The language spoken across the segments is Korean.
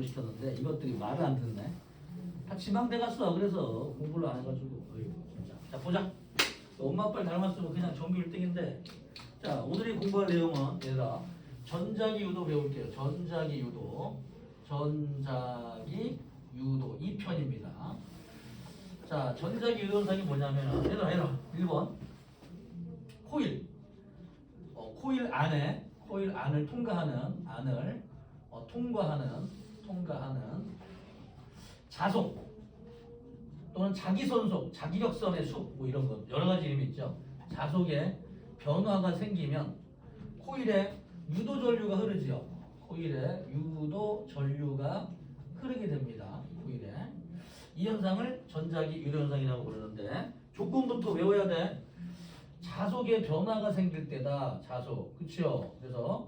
시켰는데 이것들이 말을 안 듣네. 다 지망대 갔어. 그래서 공부를 안 해가지고. 어이구, 진짜. 자 보자. 엄마 아빠를 닮았으면 그냥 전교 1등인데. 자 오늘이 공부할 내용은 얘들아 전자기 유도 배울게요. 전자기 유도 2편입니다. 자 전자기 유도 현상이 뭐냐면 얘들아 1번 코일 코일 안을 통과하는 통과하는 자속 또는 자기선속, 자기력선의 수 뭐 이런 것 여러 가지 이름이 있죠. 자속에 변화가 생기면 코일에 유도 전류가 흐르지요. 코일에 유도 전류가 흐르게 됩니다. 코일에 이 현상을 전자기 유도 현상이라고 부르는데 조건부터 외워야 돼. 자속에 변화가 생길 때다. 자속, 그렇죠? 그래서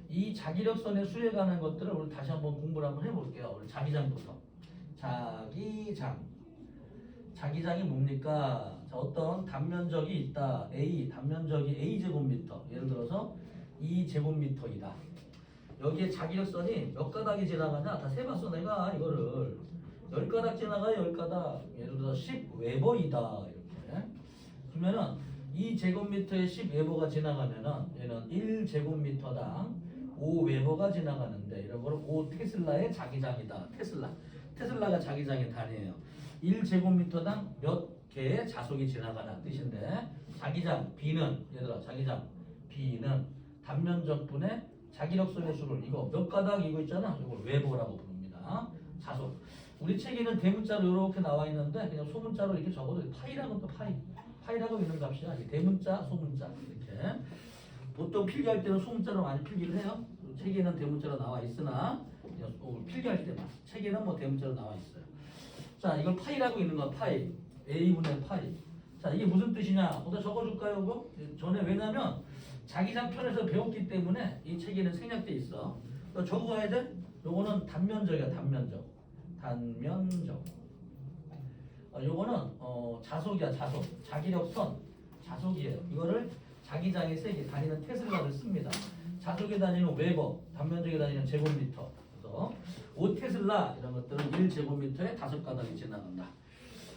이 자기력선의 수에 관한 것들을 우리 다시 한번 공부를 한번 해볼게요. 우리 자기장부터. 자기장이 뭡니까? 자, 어떤 단면적이 있다. 단면적이 A 제곱미터. 예를 들어서 2제곱미터이다. 여기에 자기력선이 몇 가닥이 지나가냐? 다 세봤어 내가 이거를. 10가닥 지나가요. 10가닥. 예를 들어서 10웨버이다. 이렇게. 그러면은 2제곱미터에 10웨버가 지나가면은 얘는 1제곱미터당 5웨버가 지나가는데 이런 거를 5테슬라의 자기장이다. 테슬라가 자기장의 단위예요. 1제곱미터당 몇 개의 자속이 지나가는 뜻인데 자기장 B는 얘들아 자기장 B는 단면적분의 자기력선의 수를 이거 몇 가닥 이거 있잖아. 이걸 웨버라고 부릅니다. 자속. 우리 책에는 대문자로 이렇게 나와 있는데 그냥 소문자로 이렇게 적어도 파이라고 또 파이라고 있는 값이야. 대문자, 소문자 이렇게. 보통 필기할 때는 소문자로 많이 필기를 해요. 책에는 대문자로 나와 있으나 필기할 때만 책에는 뭐 대문자로 나와 있어요. 자, 이걸 파이라고 있는 거 파이. A분의 파이. 자, 이게 무슨 뜻이냐? 보다 적어줄까요, 이거? 전에 왜냐면 자기장 편에서 배웠기 때문에 이 책에는 생략돼 있어. 적어야 돼. 요거는 단면적이야, 단면적. 요거는 자속이야, 자속. 자기력선 자속이에요. 이거를 자기장의 세계 다니는 테슬라를 씁니다. 자속에 다니는 웨버, 단면적에 다니는 제곱미터. 그래서 5테슬라 이런 것들은 1제곱미터에 5가닥이 지나간다.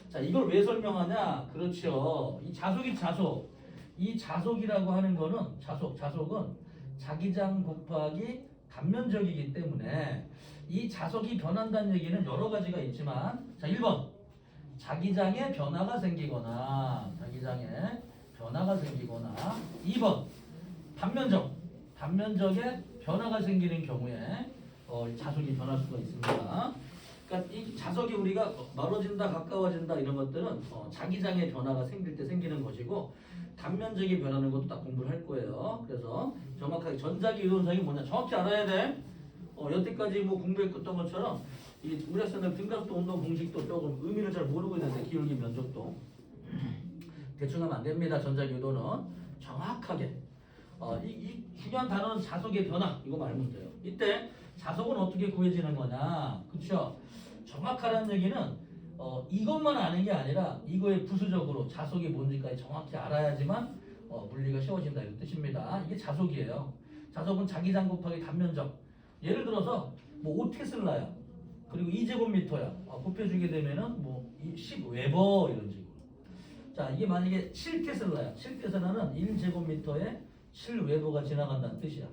자, 이걸 왜 설명하냐? 그렇죠. 이 자속이 자속. 이 자속이라고 하는 거는 자속은 자기장 곱하기 단면적이기 때문에 이 자속이 변한다는 얘기는 여러 가지가 있지만 자, 1번. 자기장에 변화가 생기거나 2번. 단면적에 변화가 생기는 경우에 자속이 변할 수가 있습니다. 그러니까 이 자석이 우리가 멀어진다, 가까워진다 이런 것들은 자기장의 변화가 생길 때 생기는 것이고 단면적이 변하는 것도 다 공부를 할 거예요. 그래서 정확하게 전자기 유도 현상이 뭐냐 정확히 알아야 돼. 여태까지 뭐 공부했던 것처럼 이 우리 학생들 등각도 운동 공식도 조금 의미를 잘 모르고 있는데 기울기 면적도 대충 하면 안 됩니다. 전자기 유도는 정확하게 이 중요한 단어는 자석의 변화 이거 말면 돼요. 이때 자석은 어떻게 구해지는 거냐, 그렇죠? 정확하다는 얘기는 이것만 아는 게 아니라 이거의 부수적으로 자석이 뭔지까지 정확히 알아야지만 물리가 쉬워진다 이런 뜻입니다. 이게 자석이에요. 자석은 자기장 곱하기 단면적. 예를 들어서 뭐 5테슬라야. 그리고 2제곱미터야. 곱해주게 되면은 뭐 10웨버 이런 식으로. 자, 이게 만약에 7테슬라야. 7테슬라는 1제곱미터에 7웨버가 지나간다는 뜻이야.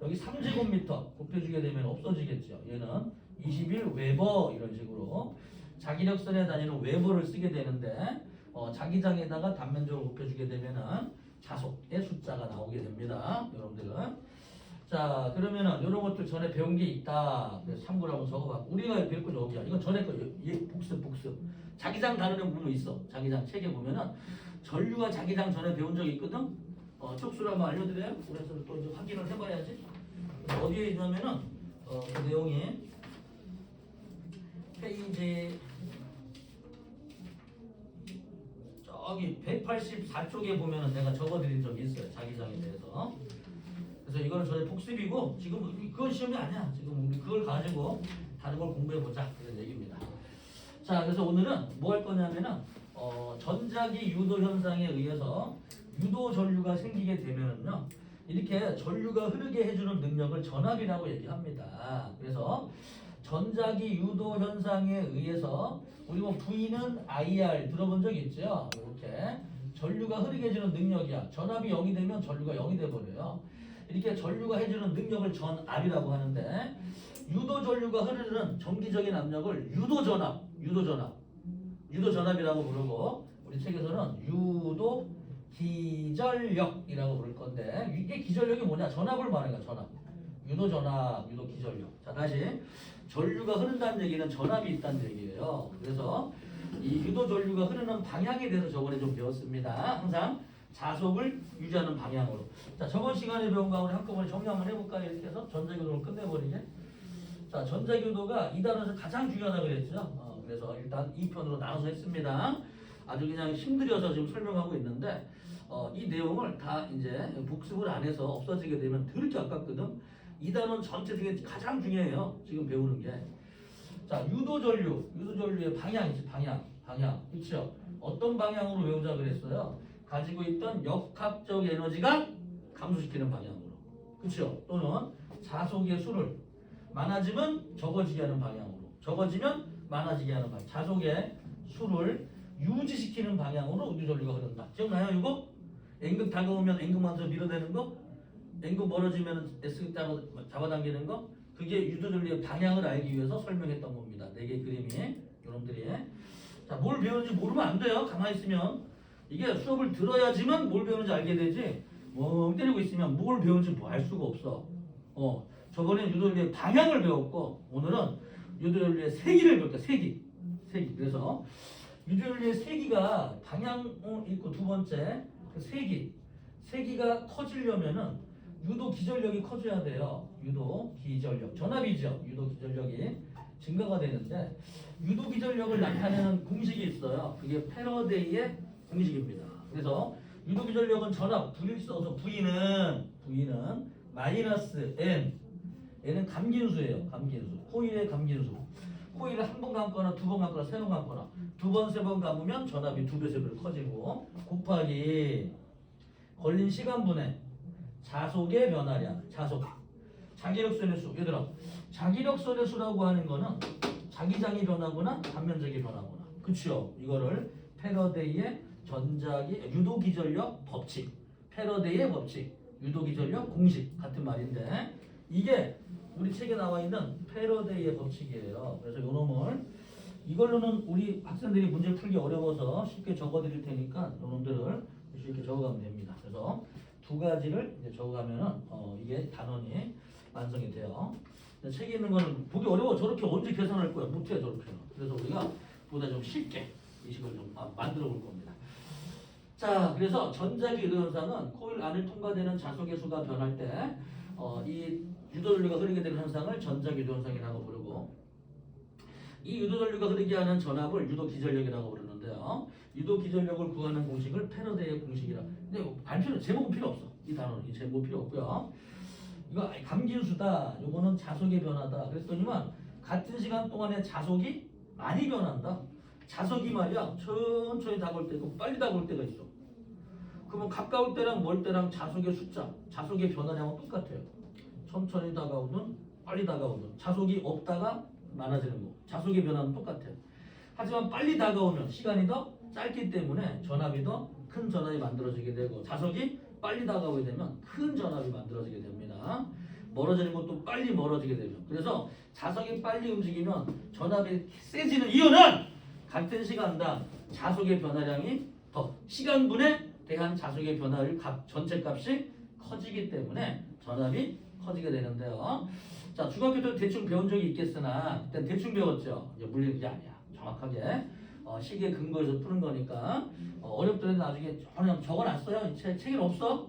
여기 3제곱미터 곱해주게 되면 없어지겠죠. 얘는 21웨버 이런 식으로 자기력선에 다니는 웨버를 쓰게 되는데 자기장에다가 단면적으로 곱해주게 되면은 자속의 숫자가 나오게 됩니다. 여러분들은. 자, 그러면은 이런 것들 전에 배운 게 있다. 그래서 참고로 한번 적어봐. 우리가 배울 건 여기야. 이건 전에 거 복습. 자기장 다루는 부분 있어. 자기장 책에 보면은 전류와 자기장 전에 배운 적이 있거든. 촉수를 한번 알려드려요. 그래서 또 이제 확인을 해봐야지. 어디에 있냐면은 그 내용이 페이지 저기 184쪽에 보면은 내가 적어드린 적이 있어요. 자기장에 대해서. 그래서 이거는 저희 복습이고 지금 그건 시험이 아니야. 지금 우리 그걸 가지고 다른 걸 공부해보자 이런 얘기입니다. 자, 그래서 오늘은 뭐 할 거냐면은 전자기 유도 현상에 의해서 유도 전류가 생기게 되면은요 이렇게 전류가 흐르게 해주는 능력을 전압이라고 얘기합니다. 그래서 전자기 유도 현상에 의해서 우리 뭐 V는 IR 들어본 적 있죠? 이렇게 전류가 흐르게 해주는 능력이야. 전압이 0이 되면 전류가 0이 돼버려요. 이렇게 전류가 해주는 능력을 전압이라고 하는데 유도 전류가 흐르는 정기적인 압력을 유도전압이라고 부르고 우리 책에서는 유도 기전력이라고 부를 건데 이게 기전력이 뭐냐? 전압을 말하는 거야. 전압. 유도 전압, 유도 기전력. 자, 다시 전류가 흐른다는 얘기는 전압이 있다는 얘기예요. 그래서 이 유도 전류가 흐르는 방향에 대해서 저번에 좀 배웠습니다. 항상 자속을 유지하는 방향으로. 자, 저번 시간에 배운 거 우리 한꺼번에 정리 한번 해볼까요? 이렇게 해서 전자교도를 끝내버리게. 자, 전자교도가 이 단원에서 가장 중요하다고 그랬죠. 그래서 일단 2편으로 나눠서 했습니다. 아주 그냥 힘들여서 지금 설명하고 있는데 이 내용을 다 이제 복습을 안 해서 없어지게 되면 더럽게 아깝거든. 이 단원 전체 중에 가장 중요해요. 지금 배우는 게. 자, 유도전류의 방향이지. 방향. 그렇죠? 어떤 방향으로 외우자 그랬어요? 가지고 있던 역학적 에너지가 감소시키는 방향으로. 그렇죠? 또는 자속의 수를 많아지면 적어지게 하는 방향으로. 적어지면 많아지게 하는 방향. 자속의 수를 유지시키는 방향으로 유도전류가 흐른다. 기억나요? 이거? N극 다가오면 N극 먼저 밀어내는 거? N극 멀어지면 S극 잡아당기는 거? 그게 유도전류의 방향을 알기 위해서 설명했던 겁니다. 4개의 그림이 여러분들이. 자, 뭘 배우는지 모르면 안 돼요. 가만히 있으면. 이게 수업을 들어야지만 뭘 배우는지 알게 되지 멍 때리고 있으면 뭘 배우는지 뭐 알 수가 없어. 저번에 유도전류의 방향을 배웠고 오늘은 유도전류의 세기를 배웠다. 세기. 그래서 유도전류의 세기가 방향 있고 두 번째 그 세기가 커지려면은 유도 기전력이 커져야 돼요. 유도 기전력. 전압이죠. 유도 기전력이 증가가 되는데 유도 기전력을 나타내는 공식이 있어요. 그게 패러데이의 공식입니다. 그래서 유도 기전력은 전압 V를 써서 V는 마이너스 N은 감긴수예요. 감긴수. 코일의 감긴수. 코일을 한 번 감거나 두 번 감거나 세 번 감거나 두 번 세 번 감으면 전압이 2배, 3배로 커지고 곱하기 걸린 시간분의 자속의 변화량. 자기력선의 수. 얘들아, 자기력선의 수라고 하는 거는 자기장이 변하거나 단면적이 변하거나. 그쵸? 이거를 패러데이의 유도기전력 법칙. 패러데이의 법칙. 유도기전력 공식 같은 말인데 이게 우리 책에 나와 있는 패러데이의 법칙이에요. 그래서 요 놈을 이걸로는 우리 학생들이 문제 풀기 어려워서 쉽게 적어드릴 테니까 요 놈들을 쉽게 적어가면 됩니다. 그래서 두 가지를 이제 적어가면은 이게 단원이 완성이 돼요. 책에 있는 거는 보기 어려워. 저렇게 언제 계산할 거야? 못해 저렇게. 그래서 우리가 보다 좀 쉽게 이 식을 좀 만들어 볼 겁니다. 자, 그래서 전자기 유도 현상은 코일 안을 통과되는 자속의 수가 변할 때 이 유도전류가 흐르게 되는 현상을 전자기 유도 현상이라고 부르고 이 유도전류가 흐르게 하는 전압을 유도기전력이라고 부르는데요. 유도기전력을 구하는 공식을 패러데이의 공식이라. 근데 제목은 필요 없어. 이 단어는 제목 필요 없고요. 이거 감긴수다. 요거는 자속의 변화다. 그랬더니만 같은 시간 동안에 자속이 많이 변한다. 자석이 말이야 천천히 다가올 때 있고 빨리 다가올 때가 있어. 그러면 가까울 때랑 멀 때랑 자석의 숫자, 자석의 변화량은 똑같아요. 천천히 다가오든 빨리 다가오든 자석이 없다가 많아지는 거. 자석의 변화는 똑같아요. 하지만 빨리 다가오면 시간이 더 짧기 때문에 전압이 더 큰 전압이 만들어지게 되고 자석이 빨리 다가오게 되면 큰 전압이 만들어지게 됩니다. 멀어지는 것도 빨리 멀어지게 되죠. 그래서 자석이 빨리 움직이면 전압이 세지는 이유는 같은 시간당 자석의 변화량이 더 시간분에 대한 자석의 변화를 전체 값이 커지기 때문에 전압이 커지게 되는데요. 자, 중학교 때 대충 배운 적이 있겠으나 일단 대충 배웠죠. 이제 물리는 게 아니야. 정확하게 시계 근거에서 푸는 거니까 어렵더라도 나중에 그냥 적어놨어요. 책에는 없어.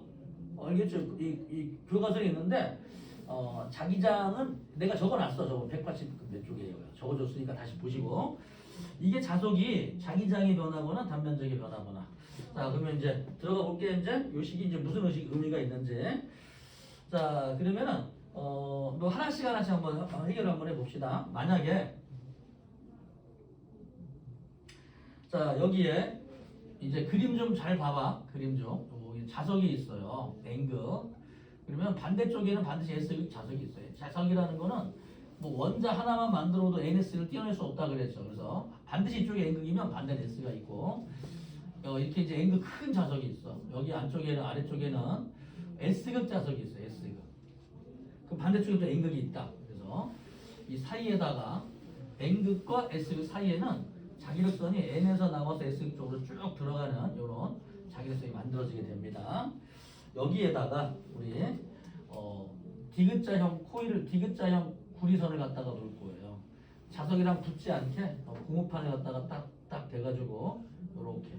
알겠죠? 이 교과서에 있는데 자기장은 내가 적어놨어. 저거 180 몇 쪽이에요. 적어줬으니까 다시 보시고 이게 자석이 자기장이 변하거나 단면적이 변하거나. 자, 그러면 이제 들어가 볼게. 이제 요 식이 이제 무슨 의미가 있는지. 자, 그러면은 뭐 하나씩 한번 해결 한번 해봅시다. 만약에 자, 여기에 이제 그림 좀 잘 봐봐. 그림 좀. 자석이 있어요. N극. 그러면 반대쪽에는 반드시 S극 자석이 있어요. 자석이라는 거는 뭐 원자 하나만 만들어도 NS를 띄어낼 수 없다 그랬죠. 그래서 반드시 이쪽에 N극이면 반대는 S가 있고 이렇게 이제 N극 큰 자석이 있어. 여기 안쪽에는 아래쪽에는 S극 자석이 있어요. S극. 그럼 반대쪽에도 N극이 있다. 그래서 이 사이에다가 N극과 S극 사이에는 자기력선이 N에서 나와서 S극 쪽으로 쭉 들어가는 이런 자기력선이 만들어지게 됩니다. 여기에다가 우리 디귿자형 코일을 디귿자형 구리선을 갖다가 놓을 거예요. 자석이랑 붙지 않게 고무판에 갖다가 딱딱 대가지고 이렇게.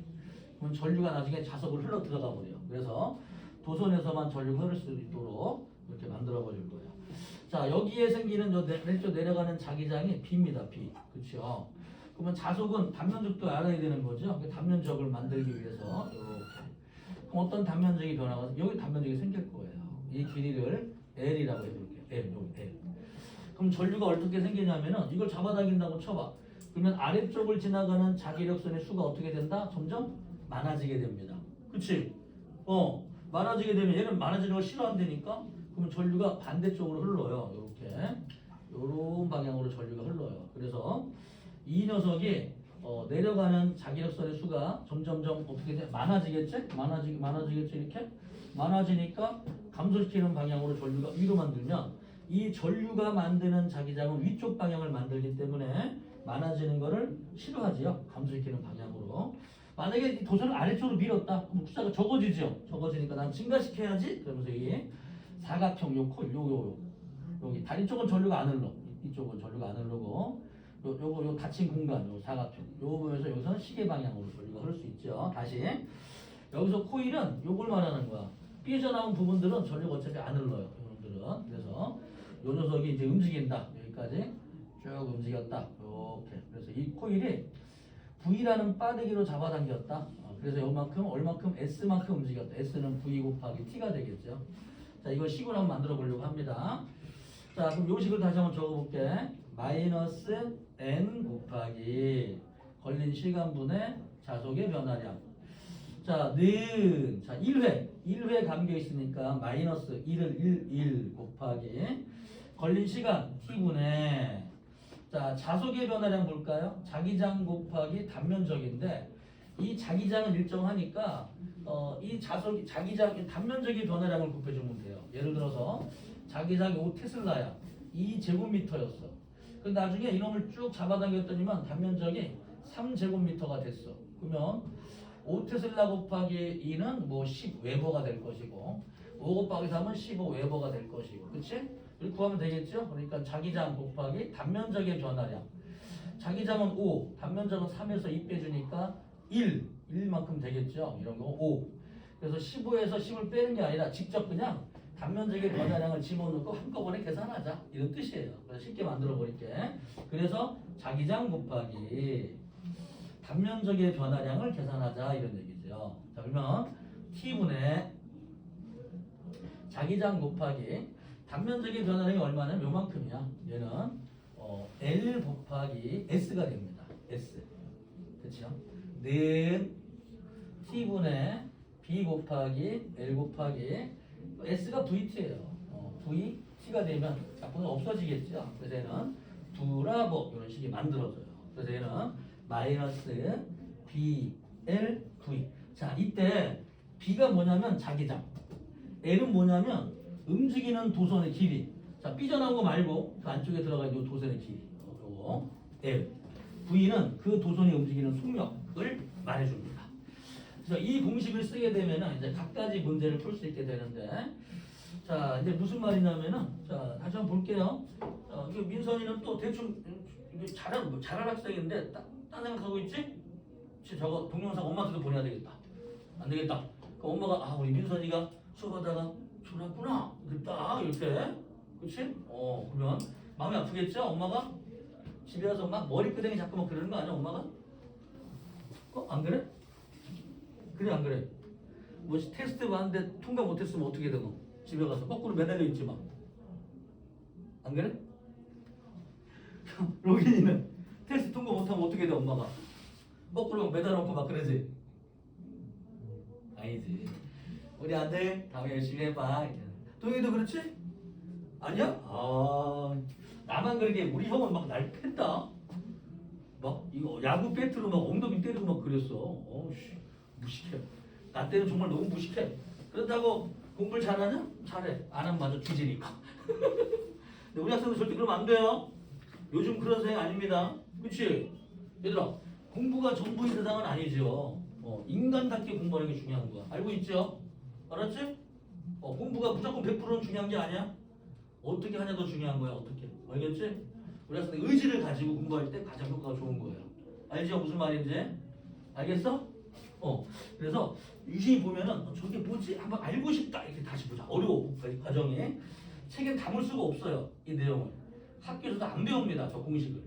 그럼 전류가 나중에 자석으로 흘러 들어가 버려요. 그래서 도선에서만 전류가 흐를 수 있도록 이렇게 만들어 버릴 거예요. 자, 여기에 생기는 왼쪽 내려가는 자기장이 B입니다. B. 그렇죠? 그러면 자석은 단면적도 알아야 되는 거죠. 그 단면적을 만들기 위해서 이렇게. 그럼 어떤 단면적이 변화가 여기 단면적이 생길 거예요. 이 길이를 L이라고 해볼게요. L, 여기 L. 그럼 전류가 어떻게 생기냐면은 이걸 잡아당긴다고 쳐봐. 그러면 아래쪽을 지나가는 자기력선의 수가 어떻게 된다? 점점 많아지게 됩니다. 그치? 많아지게 되면 얘는 많아지는 걸 싫어한다니까? 그러면 전류가 반대쪽으로 흘러요. 이렇게. 요런 방향으로 전류가 흘러요. 그래서 이 녀석이 내려가는 자기력선의 수가 점점점 어떻게 돼? 많아지겠지? 많아지겠지? 이렇게? 많아지니까 감소시키는 방향으로 전류가 위로 만들면 이 전류가 만드는 자기장은 위쪽 방향을 만들기 때문에 많아지는 거를 싫어하지요. 감소시키는 방향으로. 만약에 이 도선을 아래쪽으로 밀었다. 그럼 숫자가 적어지죠. 적어지니까 난 증가시켜야지. 그러면서 이 사각형 요 코일 여기 다리 쪽은 전류가 안 흘러. 이쪽은 전류가 안 흐르고 요 닫힌 공간 요 사각형 요 보면서 여기서는 시계 방향으로 전류가 흐를 수 있죠. 다시 여기서 코일은 요걸 말하는 거야. 삐져나온 부분들은 전류가 어차피 안 흘러요. 이놈들은. 그래서 요 녀석이 이제 움직인다. 여기까지 쭉 움직였다. 이렇게. 그래서 이 코일이 V라는 빠르기로 잡아당겼다. 그래서 얼마큼 S만큼 움직였다. S는 V 곱하기 T가 되겠죠. 자, 이걸 식으로 한번 만들어 보려고 합니다. 자, 그럼 요 식을 다시 한번 적어볼게. 마이너스 N 곱하기 걸린 시간분의 자속의 변화량. 자, 는 1회 감겨 있으니까 마이너스 1 곱하기 걸린 시간 T분의 자, 자속의 변화량 볼까요? 자기장 곱하기 단면적인데 이 자기장은 일정하니까 이 자기장 단면적인 변화량을 곱해주면 돼요. 예를 들어서 자기장이 5테슬라야. 2제곱미터였어. 근데 나중에 이놈을 쭉 잡아당겼더니만 단면적이 3제곱미터가 됐어. 그러면 5테슬라 곱하기 2는 뭐 10웨버가 될 것이고 5 곱하기 3은 15웨버가 될 것이고 그치? 이렇게 구하면 되겠죠? 그러니까 자기장 곱하기 단면적의 변화량. 자기장은 5, 단면적은 3에서 2 빼주니까 1만큼 되겠죠? 이런 거 5. 그래서 15에서 10을 빼는 게 아니라 직접 그냥 단면적의 변화량을 집어넣고 한꺼번에 계산하자. 이런 뜻이에요. 그래서 쉽게 만들어 버릴게. 그래서 자기장 곱하기 단면적의 변화량을 계산하자. 이런 얘기죠. 자, 그러면 T분의 자기장 곱하기 단면적의 변화량이 얼마냐면 요만큼이야. 얘는 L 곱하기 S가 됩니다. S. 그렇죠? 는 T분의 B 곱하기 L 곱하기 S가 VT예요. VT가 되면 자꾸는 없어지겠죠. 그래서 얘는 두라버 이런 식이 만들어져요. 그래서 얘는 마이너스 BL V. 자, 이때 B가 뭐냐면 자기장, L은 뭐냐면 움직이는 도선의 길이. 자, 삐져나온 거 말고 그 안쪽에 들어가 있는 도선의 길이. 요거 L. V는 그 도선이 움직이는 속력을 말해줍니다. 그래서 이 공식을 쓰게 되면은 이제 각가지 문제를 풀 수 있게 되는데, 자, 이제 무슨 말이냐면은, 자, 다시 한번 볼게요. 이게 민선이는 또 대충 잘할 학생인데 딴 생각하고 있지? 저거 동영상 엄마한테도 보내야 되겠다. 안 되겠다. 그 엄마가 우리 민선이가 수업하다가 졸았구나. 그랬다. 이렇게. 그치? 그러면 마음이 아프겠죠? 엄마가 집에 와서 막 머리끄댕이 자꾸 막 그러는 거 아니야? 엄마가? 안 그래? 그래 안 그래? 뭐 테스트 봤는데 통과 못했으면 어떻게 되노? 집에 가서 거꾸로 매달려 있지 막. 안 그래? 로긴이는 테스트 통과 못하면 어떻게 돼 엄마가? 거꾸로 매달아놓고 막 그러지? 아니지. 우리 아들 다음에 열심히 해봐. 동현이도 그렇지? 아니야? 나만 그렇게 우리 형은 막 날 팼다. 막 이거 야구 배트로 막 엉덩이 때리고 막 그랬어. 어우씨 무식해. 나 때는 정말 너무 무식해. 그렇다고 공부를 잘하냐? 잘해. 안 하면 맞아 뒤지니까. 근데 우리 학생들 절대 그러면 안 돼요. 요즘 그런 세상 아닙니다. 그치? 얘들아 공부가 전부인 세상은 아니죠. 인간답게 공부하는 게 중요한 거야. 알고 있죠? 알았지? 공부가 무조건 100%는 중요한 게 아니야. 어떻게 하냐도 중요한 거야. 어떻게? 알겠지? 우리 학생들 의지를 가지고 공부할 때 가장 효과가 좋은 거예요. 알죠? 무슨 말인지? 알겠어? 그래서 유심히 보면은 저게 뭐지? 한번 알고 싶다. 이렇게 다시 보자. 어려워. 과정에. 책엔 담을 수가 없어요. 이 내용을. 학교에서도 안 배웁니다. 저 공식을.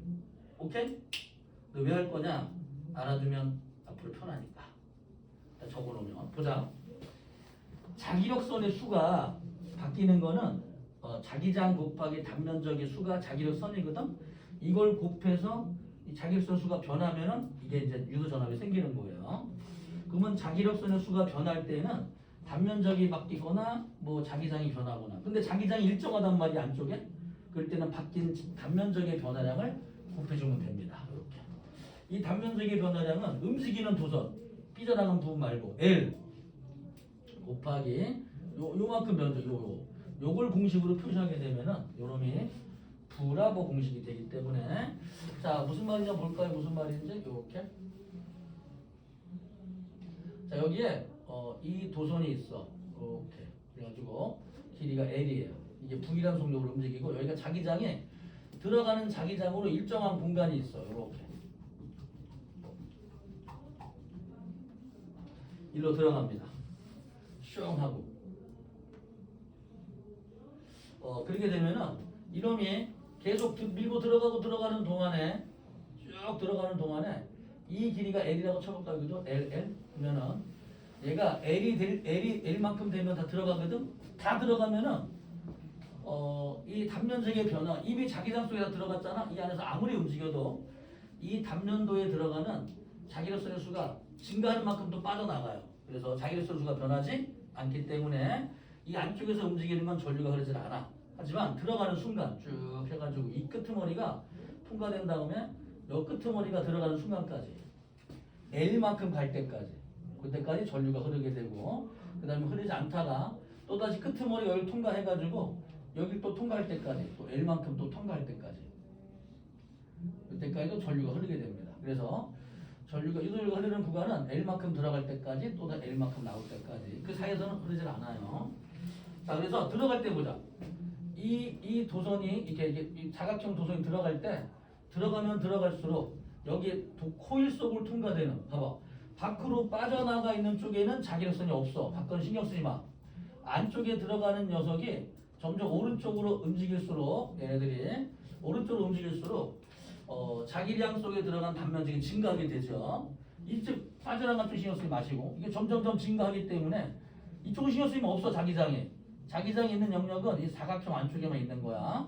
오케이? 너 왜 할 거냐? 알아두면 앞으로 편하니까. 적어놓으면. 보자. 자기력선의 수가 바뀌는 거는 자기장 곱하기 단면적의 수가 자기력선이거든. 이걸 곱해서 이 자기력선 수가 변하면은 이게 이제 유도전압이 생기는 거예요. 그러면 자기력선의 수가 변할 때는 단면적이 바뀌거나 뭐 자기장이 변하거나. 근데 자기장이 일정하단 말이야 안쪽에. 그럴 때는 바뀐 단면적의 변화량을 곱해주면 됩니다. 이렇게. 이 단면적의 변화량은 움직이는 도선 삐져나간 부분 말고 L 곱하기 요만큼 면적 요걸 공식으로 표시하게 되면은 요놈이 브라보 공식이 되기 때문에 자 무슨 말이냐 볼까요? 무슨 말인지 요렇게 자 여기에 이 도선이 있어 이렇게 그래가지고 길이가 L이에요. 이게 V라는 속력으로 움직이고 여기가 자기장에 들어가는 자기장으로 일정한 공간이 있어 이렇게 일로 들어갑니다. 슝 하고 그렇게 되면은 이놈이 계속 밀고 들어가는 동안에 쭉 들어가는 동안에 이 길이가 L이라고 쳐볼까요? 그죠? L 그러면은 얘가 L만큼 되면 다 들어가거든. 다 들어가면은 이 단면적의 변화 이미 자기장 속에 다 들어갔잖아. 이 안에서 아무리 움직여도 이 단면도에 들어가는 자기력선의 수가 증가하는 만큼 또 빠져나가요. 그래서 자기력선 수가 변하지 않기 때문에 이 안쪽에서 움직이는 건 전류가 흐르질 않아. 하지만 들어가는 순간 쭉 해가지고 이 끄트머리가 통과된 다음에 이 끄트머리가 들어가는 순간까지 L만큼 갈 때까지 그때까지 전류가 흐르게 되고 그 다음에 흐르지 않다가 또다시 끄트머리 여기를 통과해가지고 여기 또 통과할 때까지 또 L만큼 또 통과할 때까지 그때까지도 전류가 흐르게 됩니다. 그래서 유도전류가 흐르는 구간은 L만큼 들어갈 때까지 또 L만큼 나올 때까지 그 사이에서는 흐르질 않아요. 자 그래서 들어갈 때 보자. 이 도선이 이렇게 이 사각형 도선이 들어갈 때 들어가면 들어갈수록 여기 코일 속을 통과되는 봐봐 밖으로 빠져나가 있는 쪽에는 자기력선이 없어. 밖은 신경 쓰지 마. 안쪽에 들어가는 녀석이 점점 오른쪽으로 움직일수록 얘네들이 오른쪽으로 움직일수록 자기량 속에 들어간 단면적이 증가하게 되죠. 이쪽 빠져나간 쪽 신경 쓰지 마시고 이게 점점점 증가하기 때문에 이쪽은 신경 쓰이면 없어. 자기장에 있는 영역은 이 사각형 안쪽에만 있는 거야.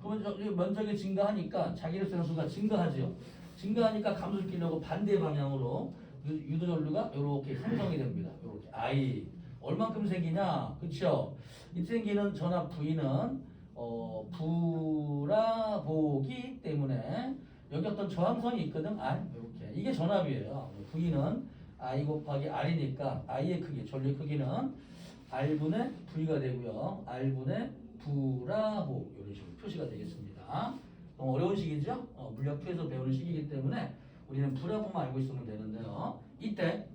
그러면 면적이 증가하니까 자기력선 수가 증가하죠. 증가하니까 감소를 끼려고 반대 방향으로 유도전류가 이렇게 형성이 됩니다. 이렇게 I 얼만큼 생기냐, 그렇죠? 이 생기는 전압 V는 브라보기 때문에 여기 어떤 저항선이 있거든. R 이렇게 이게 전압이에요. V는 I 곱하기 R이니까 I의 크기, 전류의 크기는 R분의 V가 되고요. R분의 브라보 이런 식으로 표시가 되겠습니다. 너무 어려운 식이죠? 물리학부에서 배우는 식이기 때문에 우리는 브라보만 알고 있으면 되는데요. 이때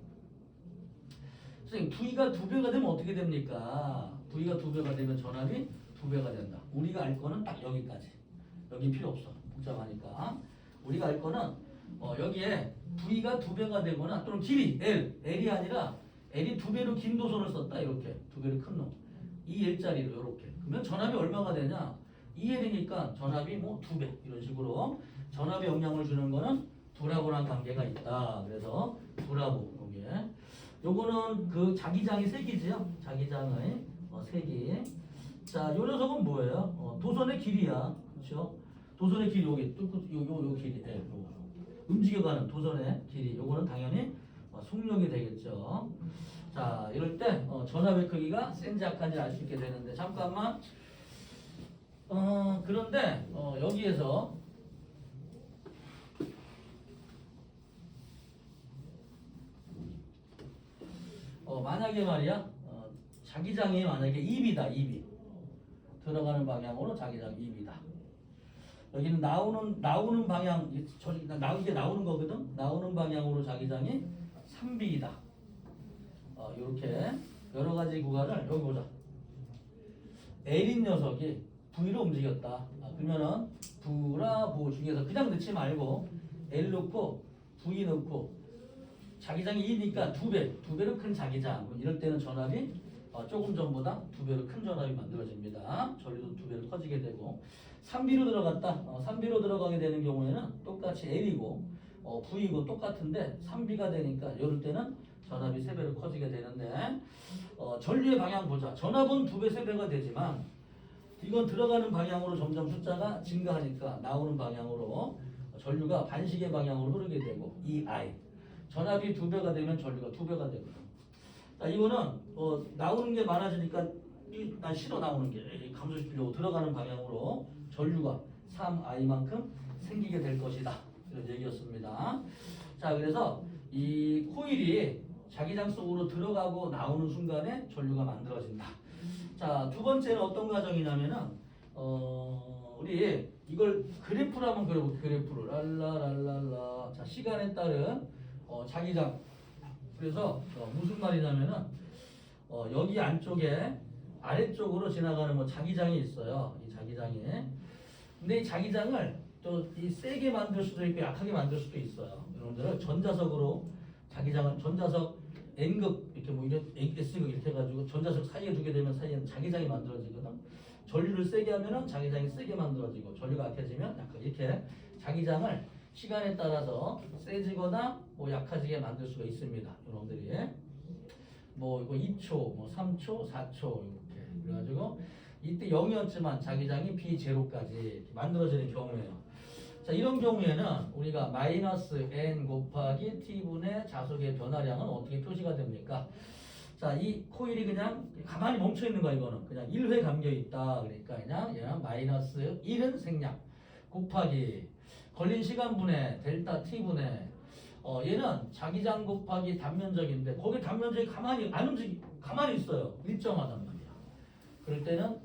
선생님 V가 2배가 되면 어떻게 됩니까? V가 2배가 되면 전압이 2배가 된다. 우리가 알 거는 딱 여기까지. 여기 필요 없어. 복잡하니까. 우리가 알 거는 여기에 V가 2배가 되거나 또는 길이 L이 아니라 L이 2배로 긴 도선을 썼다. 이렇게 2배로 큰 놈. 이 L자리로 이렇게. 그러면 전압이 얼마가 되냐? 2L이니까 전압이 뭐 2배 이런 식으로 전압에 영향을 주는 거는 브라보랑 관계가 있다. 그래서 브라보 여기에 요거는 그 자기장의 색이지요. 자기장의 색이. 자, 요 녀석은 뭐예요? 도선의 길이야. 그렇죠? 도선의 길이 여기 요 길이 L 요거. 움직여가는 도선의 길이 요거는 당연히 속력이 되겠죠. 자, 이럴 때 전압의 크기가 센지 약한지 알 수 있게 되는데 잠깐만 그런데 여기에서 만약에 말이야 자기장이 만약에 입이다. 입이 들어가는 방향으로 자기장 입이다. 여기는 나오는 방향 이게 나오는 거거든. 나오는 방향으로 자기장이 3B이다. 이렇게 여러 가지 구간을 여기 보자. L인 녀석이 V로 움직였다. 그러면은 브라보 중에서 그냥 넣지 말고 L 넣고 V 넣고 자기장이 2니까 두 배로 큰 자기장. 이럴 때는 전압이 조금 전보다 2배로 큰 전압이 만들어집니다. 전류도 2배로 커지게 되고 3B로 들어갔다. 3B로 들어가게 되는 경우에는 똑같이 L이고 V이고 똑같은데 3B가 되니까 이럴 때는 전압이 3배로 커지게 되는데 전류의 방향 보자. 전압은 2배, 3배가 되지만 이건 들어가는 방향으로 점점 숫자가 증가하니까 나오는 방향으로 전류가 반시계 방향으로 흐르게 되고 EI 전압이 2배가 되면 전류가 2배가 되거든. 자, 이거는 나오는 게 많아지니까 난 싫어. 나오는 게 감소시키려고 들어가는 방향으로 전류가 3I만큼 생기게 될 것이다. 이런 얘기였습니다. 자, 그래서 이 코일이 자기장 속으로 들어가고 나오는 순간에 전류가 만들어진다. 자, 두 번째는 어떤 과정이냐면은 우리 이걸 그래프로 한번 그려볼게요. 그래프로 랄라랄랄라. 자, 시간에 따른 자기장. 그래서 무슨 말이냐면은 여기 안쪽에 아래쪽으로 지나가는 뭐 자기장이 있어요. 이 자기장이. 근데 이 자기장을 또 이 세게 만들 수도 있고 약하게 만들 수도 있어요. 여러분들은 전자석으로 자기장을 전자석 N극 이렇게 뭐 이런 S극 이렇게 해가지고 전자석 사이에 두게 되면 사이에는 자기장이 만들어지거든. 전류를 세게 하면은 자기장이 세게 만들어지고 전류가 약해지면 약하게 이렇게 자기장을 시간에 따라서 세지거나 뭐 약해지게 만들 수가 있습니다. 여러분들이 뭐 이거 2초, 뭐 3초, 4초 이렇게 그래가지고 이때 0이었지만 자기장이 B0까지 만들어지는 경우예요. 자, 이런 경우에는 우리가 마이너스 n 곱하기 t분의 자석의 변화량은 어떻게 표시가 됩니까? 자, 이 코일이 그냥 가만히 멈춰 있는 거야. 이거는 그냥 1회 감겨 있다. 그러니까 그냥 마이너스 1은 생략 곱하기 걸린 시간분의 델타 t분의 얘는 자기장 곱하기 단면적인데 거기 단면적이 가만히 안 가만히 있어요. 일정하단 말이야. 그럴 때는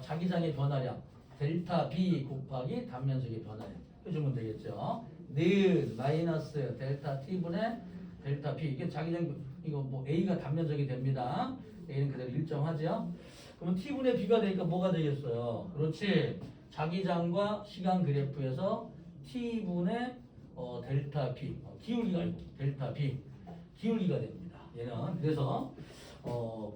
자기장의 변화량 델타 b 곱하기 단면적의 변화량 해주면 되겠죠. 는 마이너스 델타 t분의 델타 b 이게 자기장 이거 뭐 a가 단면적이 됩니다. a는 그대로 일정하죠. 그러면 t분의 b가 되니까 뭐가 되겠어요? 그렇지. 자기장과 시간 그래프에서 t분의 델타 b 기울기가 아니고 델타 b 기울기가 됩니다. 얘는 그래서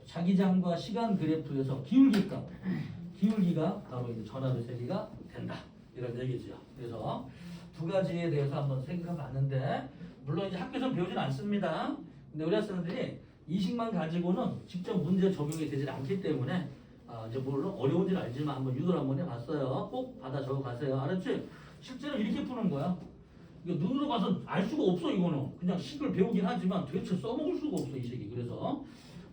자기장과 시간 그래프에서 기울기가 바로 이제 전압의 세기가 된다. 이런 얘기죠. 그래서 두 가지에 대해서 한번 생각해 봤는데 물론 이제 학교에서 배우진 않습니다. 근데 우리 학생들이 이 식만 가지고는 직접 문제 적용이 되질 않기 때문에 이제 물론 어려운지는 알지만 한번 유도를 한번 해봤어요. 꼭 받아 적어 가세요. 알았지? 실제로 이렇게 푸는 거야. 이거 눈으로 봐서 알 수가 없어. 이거는 그냥 식을 배우긴 하지만 도대체 써먹을 수가 없어 이 식이. 그래서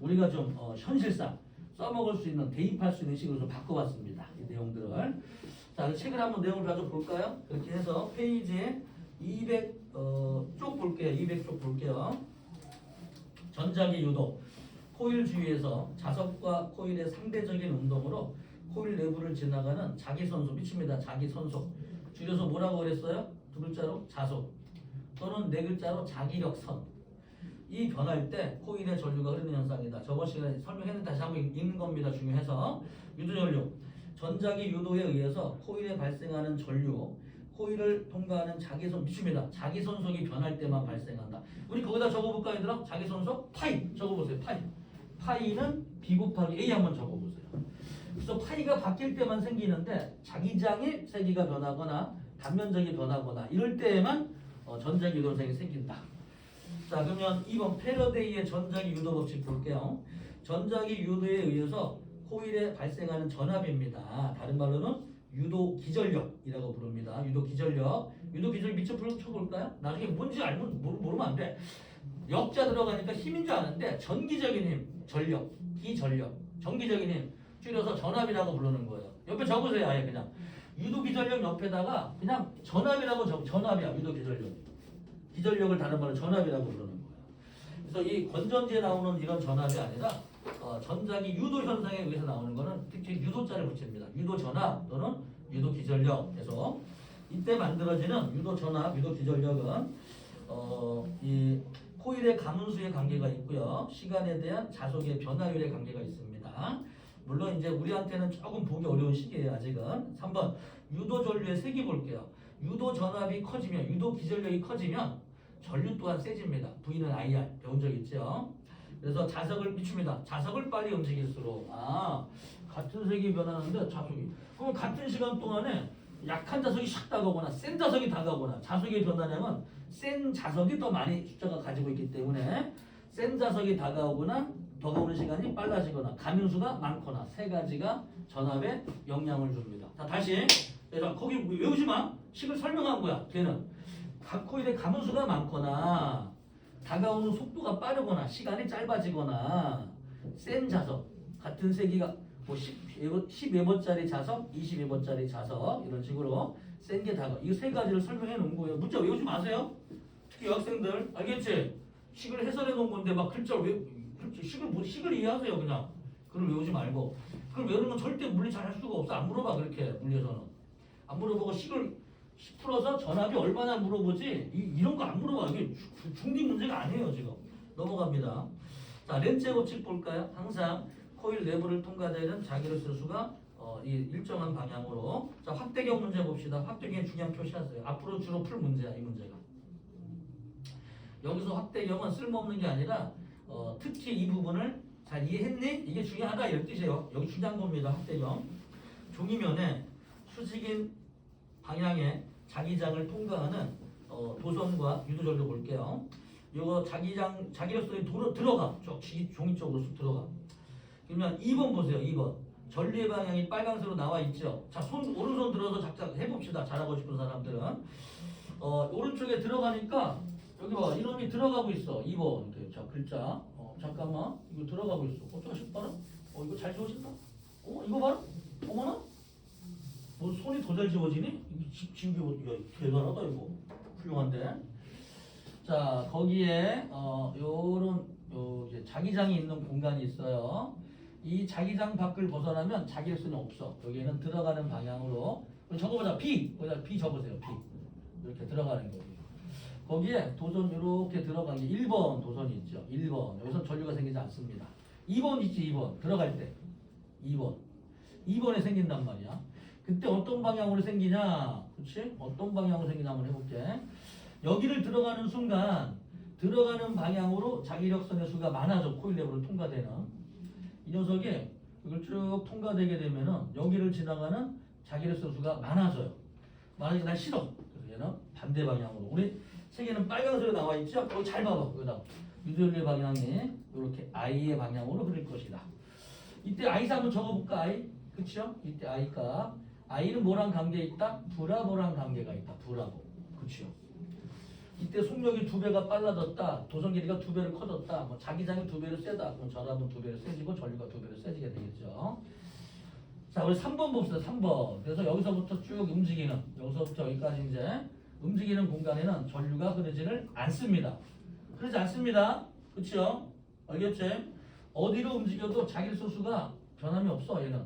우리가 좀 현실상 써먹을 수 있는 대입할 수 있는 식으로 좀 바꿔봤습니다. 이 내용들을. 자, 책을 한번 내용을 가져 볼까요? 그렇게 해서 페이지에 200쪽 볼게요. 200쪽 볼게요. 전자기 유도. 코일 주위에서 자석과 코일의 상대적인 운동으로 코일 내부를 지나가는 자기선속 미칩니다. 자기선속. 줄여서 뭐라고 그랬어요? 두 글자로 자속 또는 네 글자로 자기력선. 이 변할 때 코일의 전류가 흐르는 현상이다. 저번 시간에 설명했는데 다시 한번 읽는 겁니다. 중요해서 유도전류 전자기 유도에 의해서 코일에 발생하는 전류 코일을 통과하는 자기선속입니다. 자기선속이 변할 때만 발생한다. 우리 거기다 적어볼까요, 얘들아? 자기선속 파이 적어보세요. 파이는 B 곱하기 A 한번 적어보세요. 그래서 파이가 바뀔 때만 생기는데 자기장의 세기가 변하거나 단면적이 변하거나 이럴 때에만 전자기 유도 현상이 생긴다. 자, 그러면 2번 패러데이의 전자기 유도 법칙 볼게요. 전자기 유도에 의해서 코일에 발생하는 전압입니다. 다른 말로는 유도 기전력이라고 부릅니다. 유도 기전력 밑줄 쳐볼까요? 나중에 뭔지 알면 모르면 안 돼. 역자 들어가니까 힘인 줄 아는데 전기적인 힘, 전력, 기전력, 전기적인 힘 줄여서 전압이라고 부르는 거예요. 옆에 적으세요. 아예 그냥 유도기전력 옆에다가 그냥 전압이라고 전압이야. 유도기전력. 기전력을 다른 말로 전압이라고 부르는 거예요. 그래서 이 건전지에 나오는 이런 전압이 아니라 전자기 유도 현상에 의해서 나오는 거는 특히 유도자를 붙입니다. 유도 전압 또는 유도 기전력에서 이때 만들어지는 유도 전압, 유도 기전력은 이 코일의 가문수의 관계가 있고요. 시간에 대한 자석의 변화율의 관계가 있습니다. 물론 이제 우리한테는 조금 보기 어려운 시기예요. 아직은. 3번 유도 전류의 색이 볼게요. 유도 전압이 커지면 유도 기전력이 커지면 전류 또한 세집니다. V는 IR 배운 적 있죠? 그래서 자석을 비춥니다. 자석을 빨리 움직일수록 같은 색이 변하는데 자석이 그럼 같은 시간 동안에 약한 자석이 샥 다가오거나 센 자석이 다가오거나 자석의 변화량은 센 자석이 더 많이 숫자가 가지고 있기 때문에 센 자석이 다가오거나 다가오는 시간이 빨라지거나 가민수가 많거나 세 가지가 전압에 영향을 줍니다. 자 다시 그래서 거기 외우지 마. 식을 설명한 거야. 걔는 각 코일의 가문수가 많거나 다가오는 속도가 빠르거나 시간이 짧아지거나 센 자석 같은 세기가 뭐 10웨버짜리 자석, 20웨버짜리 자석 이런 식으로 센 게 다가 이 세 가지를 설명해 놓은 거예요. 문자 외우지 마세요. 특히 여학생들 알겠지? 식을 해설해 놓은 건데 막 글자를 식을 이해하세요. 그냥 그걸 외우지 말고 그걸 외우는 건 절대 물리 잘 할 수가 없어. 안 물어봐 그렇게 물리에서는 안 물어보고 식을 풀어서 전압이 얼마나 물어보지 이런 거 안 물어봐. 이게 중딩 문제가 아니에요. 지금 넘어갑니다. 자 렌즈의 법칙 볼까요? 항상 코일 내부를 통과되는 자기로서의 수가 이 일정한 방향으로 자 확대경 문제 봅시다. 확대경에 중요한 표시하세요. 앞으로 주로 풀 문제야 이 문제가. 여기서 확대경은 쓸모없는 게 아니라 특히 이 부분을 잘 이해했니? 이게 중요하다 이런 뜻이에요. 여기 중요한 겁니다. 확대경 종이면에 수직인 방향의 자기장을 통과하는 도선과 유도전류 볼게요. 이거 자기력선이 들어가 종이 쪽으로 쑥 들어가. 그러면 2번 보세요. 2번 전류의 방향이 빨간색으로 나와 있죠. 자, 오른손 들어서 작작 해봅시다. 잘하고 싶은 사람들은 오른쪽에 들어가니까 여기 봐 이놈이 들어가고 있어. 2번 이렇게 자 글자 잠깐만 이거 들어가고 있어. 자식 봐라. 이거 잘 지워진다. 이거 봐라. 어머나. 뭐 손이 더 잘 지워지니? 지우개 대단하다 이거. 훌륭한데. 자 거기에 요런 이제 자기장이 있는 공간이 있어요. 이 자기장 밖을 벗어나면 자기력선이 없어. 여기에는 들어가는 방향으로 적어보자. 거기다 B 적으세요. B 이렇게 들어가는 거예요. 거기에 도선 이렇게 들어간 게 1번 도선이 있죠. 1번 여기서 전류가 생기지 않습니다. 2번 있지. 2번 들어갈 때 2번에 생긴단 말이야. 그때 어떤 방향으로 생기냐? 그렇지? 어떤 방향으로 생기냐 한번 해볼게. 여기를 들어가는 순간 들어가는 방향으로 자기력선의 수가 많아져. 코일 내부를 통과되는 이 녀석이 이걸 쭉 통과되게 되면은 여기를 지나가는 자기력선 수가 많아져요. 만약에 난 싫어. 그래서 얘는 반대 방향으로 우리 책에는 빨간색으로 나와 있죠? 잘 봐봐. 여기다 유도연료의 방향이 이렇게 I의 방향으로 흐를 것이다. 이때 I사 한번 적어볼까? I 그쵸? 이때 I가 I는 뭐랑 관계 있다? 브라보랑 관계가 있다. 브라보 그쵸? 이때 속력이 2배가 빨라졌다. 도선 길이가 2배를 커졌다. 뭐 자기장이 2배를 세다. 그럼 전압은 2배를 세지고 전류가 2배를 세지게 되겠죠. 자, 우리 3번 봅시다. 3번. 그래서 여기서부터 쭉 움직이는 여기서부터 여기까지 이제 움직이는 공간에는 전류가 흐르지를 않습니다. 흐르지 않습니다. 그렇죠? 알겠지? 어디로 움직여도 자기력선 수가 변함이 없어. 얘는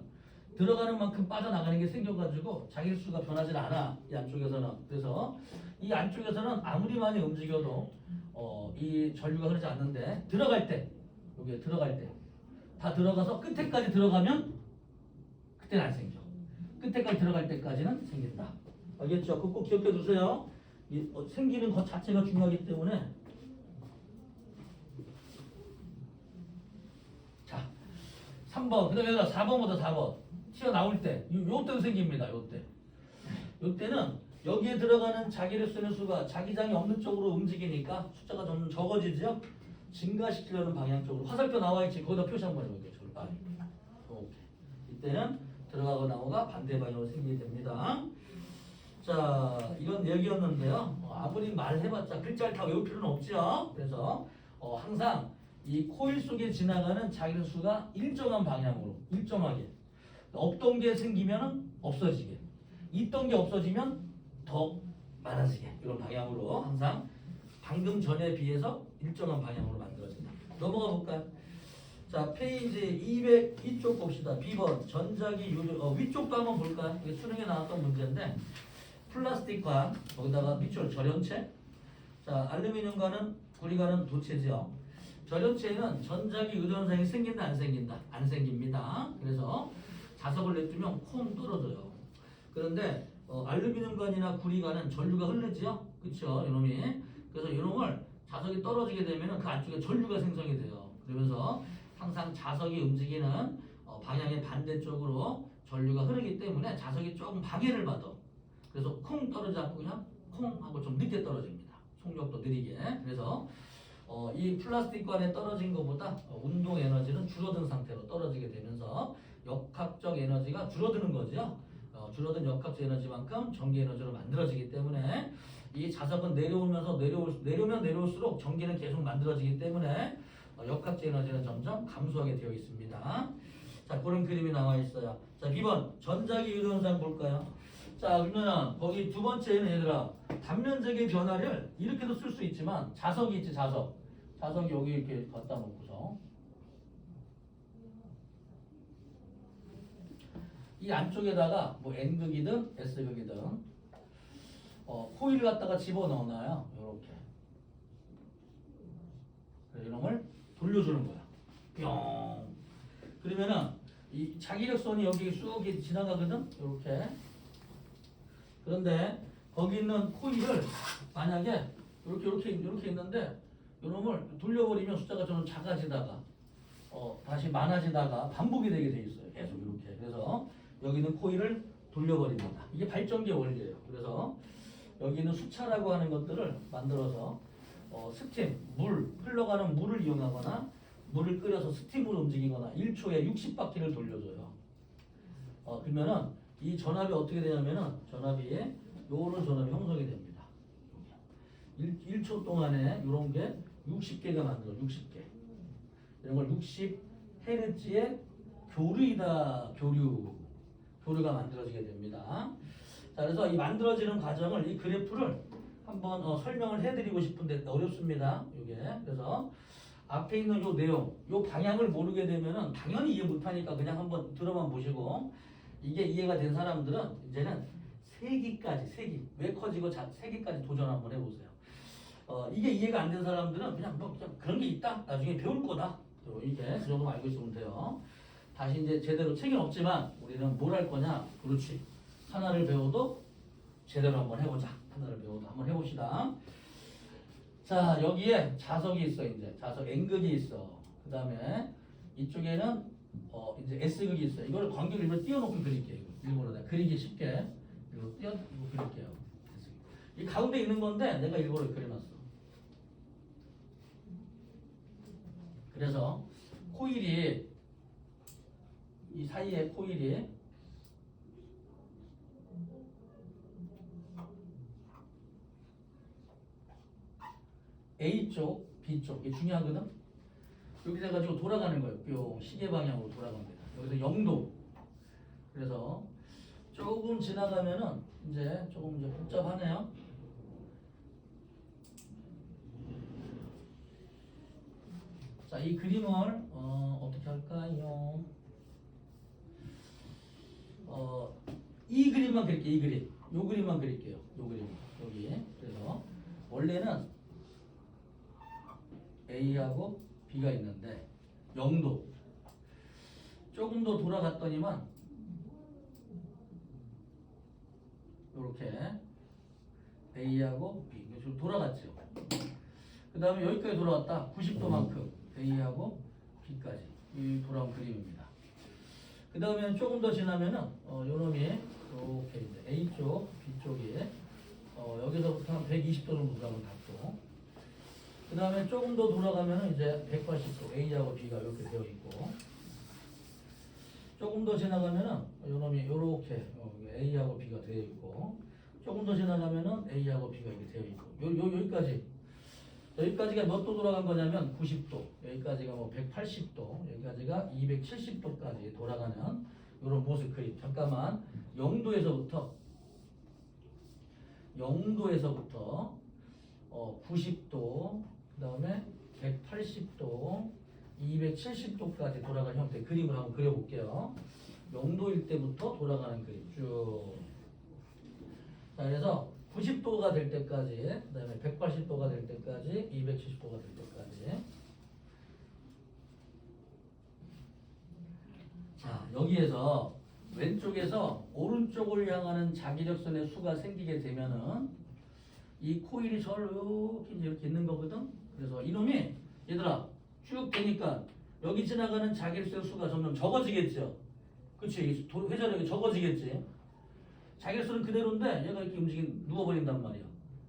들어가는 만큼 빠져나가는 게 생겨가지고 자기력수가 변하지 않아. 이 안쪽에서는. 그래서 이 안쪽에서는 아무리 많이 움직여도 이 전류가 흐르지 않는데 들어갈 때 여기에 들어갈 때 다 들어가서 끝에까지 들어가면 그때는 안 생겨. 끝에까지 들어갈 때까지는 생긴다. 알겠죠? 그거 꼭 기억해 두세요. 생기는 것 자체가 중요하기 때문에. 자 3번 그 다음에 4번보다 4번 튀어나올 때 요때도 생깁니다. 요때는 여기에 들어가는 자기력선의 수가 자기장이 없는 쪽으로 움직이니까 숫자가 점점 적어지죠. 증가시키려는 방향 쪽으로 화살표 나와 있지. 거기다 표시 한번 해볼게요. 저를 빨리. 오케이. 이때는 들어가고 나오가 반대 방향으로 생기게 됩니다. 자 이런 얘기였는데요. 아무리 말해봤자 글자를 다 외울 필요는 없죠. 그래서 항상 이 코일 속에 지나가는 자기력 수가 일정한 방향으로 일정하게 없던 게 생기면은 없어지게, 있던 게 없어지면 더 많아지게, 이런 방향으로 항상 방금 전에 비해서 일정한 방향으로 만들어진다. 넘어가 볼까요? 자, 페이지 202쪽 봅시다. B번 전자기 요조, 위쪽도 한번 볼까요? 이게 수능에 나왔던 문제인데, 플라스틱과 거기다가 밑줄 절연체, 자, 알루미늄과는 구리과는 도체죠. 절연체는 전자기 유전상이 생긴다 안 생긴다? 안 생깁니다. 그래서 자석을 냅두면 콩 떨어져요. 그런데 알루미늄관이나 구리관은 전류가 흐르지요, 그렇죠? 이놈이. 그래서 이놈을 자석이 떨어지게 되면 그 안쪽에 전류가 생성이 돼요. 그러면서 항상 자석이 움직이는 방향의 반대쪽으로 전류가 흐르기 때문에 자석이 조금 방해를 받아. 그래서 콩 떨어지지 않고 그냥 콩 하고 좀 늦게 떨어집니다. 속력도 느리게. 그래서 이 플라스틱관에 떨어진 것보다 운동 에너지는 줄어든 상태로 떨어지게 되면서 역학적 에너지가 줄어드는 거죠. 줄어든 역학적 에너지만큼 전기 에너지로 만들어지기 때문에 이 자석은 내려오면 내려올수록 전기는 계속 만들어지기 때문에 역학적 에너지는 점점 감소하게 되어 있습니다. 자, 그런 그림이 나와 있어요. 자, B번 전자기 유전상 볼까요? 자, 그러면 거기 두 번째는 얘들아, 단면적의 변화를 이렇게도 쓸 수 있지만 자석이 있지, 자석이 여기 이렇게 갖다 놓고서 이 안쪽에다가 뭐 N극이든 S극이든 코일을 갖다가 집어넣어놔요. 이렇게. 그래서 이놈을 돌려주는 거야. 뿅. 그러면은 이 자기력선이 여기 쑥 지나가거든. 이렇게. 그런데 거기 있는 코일을 만약에 이렇게 있는데 이놈을 돌려버리면 숫자가 좀 작아지다가 다시 많아지다가 반복이 되게 돼 있어요. 계속 이렇게. 그래서 여기 있는 코일을 돌려버립니다. 이게 발전기의 원리예요. 그래서 여기 있는 수차라고 하는 것들을 만들어서 스팀, 흘러가는 물을 이용하거나 물을 끓여서 스팀으로 움직이거나 1초에 60바퀴를 돌려줘요. 그러면은 이 전압이 어떻게 되냐면은 전압이 요런 전압이 형성이 됩니다. 1초 동안에 이런 게 60개가 만들어, 60개. 이런 걸 60Hz의 교류가 만들어지게 됩니다. 자, 그래서 이 만들어지는 과정을, 이 그래프를 한번 설명을 해드리고 싶은데 어렵습니다. 이게. 그래서 앞에 있는 요 내용, 요 방향을 모르게 되면은 당연히 이해 못하니까 그냥 한번 들어만 보시고, 이게 이해가 된 사람들은 이제는 세기까지 왜 커지고 세기까지 도전 한번 해보세요. 이게 이해가 안 된 사람들은 그냥 그런 게 있다, 나중에 배울 거다, 이게 그 정도 알고 있으면 돼요. 다시 이제 제대로 책은 없지만 우리는 뭘 할 거냐? 그렇지. 하나를 배워도 제대로 한번 해보자. 하나를 배워도 한번 해봅시다. 자, 여기에 자석이 있어. 이제 자석 N극이 있어. 그 다음에 이쪽에는 이제 S극이 있어. 이걸 관계를 일부러 띄워놓고 그릴게요. 일부러 내가 그리기 쉽게 일부러 띄워놓고 그릴게요. 이 가운데 있는 건데 내가 일부러 그려놨어. 그래서 코일이, 이 사이에 코일이 A쪽, B쪽, 이게 중요하거든? 이렇게 돼가지고 돌아가는 거예요. 뿅, 시계 방향으로 돌아갑니다. 여기서 0도. 그래서 조금 지나가면은 이제 조금 복잡하네요. 자, 이 그림을 어떻게 할까요? 이 그림만 그릴게요. 이 그림. 요 그림만 그릴게요. 요 그림. 여기. 그래서 원래는 A하고 B가 있는데 0도. 조금 더 돌아갔더니만 이렇게 A하고 B. 좀 돌아갔죠. 그 다음에 여기까지 돌아왔다. 90도만큼 A하고 B까지 이 돌아온 그림입니다. 그 다음에 조금 더 지나면은 요놈이 이렇게 이제 A쪽, B쪽이 여기서부터 한 120도 정도 돌아가면 닿고, 그 다음에 조금 더 돌아가면은 이제 180도 A하고 B가 이렇게 되어 있고, 조금 더 지나가면은 요놈이 요렇게 A하고 B가 되어 있고, 조금 더 지나가면은 A하고 B가 이렇게 되어 있고, 여기까지가 몇 도 돌아간 거냐면 90도, 여기까지가 뭐 180도, 여기까지가 270도까지 돌아가는 이런 모습 그림. 잠깐만. 0도에서부터 90도, 그 다음에 180도, 270도까지 돌아가는 형태 그림을 한번 그려볼게요. 0도일 때부터 돌아가는 그림 쭉. 자, 그래서 90도가 될 때까지, 그 다음에 180도가 될 때까지, 270도가 될 때까지. 자, 여기에서 왼쪽에서 오른쪽을 향하는 자기력선의 수가 생기게 되면은 이 코일이 저렇게 이렇게 있는 거거든. 그래서 이놈이 얘들아 쭉 되니까 여기 지나가는 자기력선의 수가 점점 적어지겠죠. 그치? 회전력이 적어지겠지. 자기력선은 그대로인데 얘가 이렇게 누워버린단 말이야.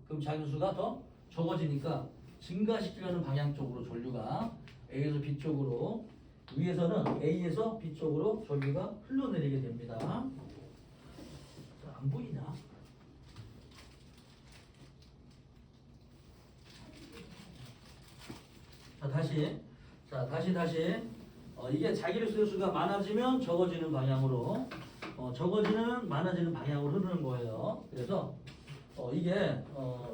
그럼 자기력수가 더 적어지니까 증가시키려는 방향 쪽으로 전류가 A에서 B 쪽으로, 위에서는 A에서 B 쪽으로 전류가 흘러내리게 됩니다. 자, 안 보이냐? 다시. 이게 자기력수의 수가 많아지면 적어지는 방향으로, 많아지는 방향으로 흐르는 거예요. 그래서 이게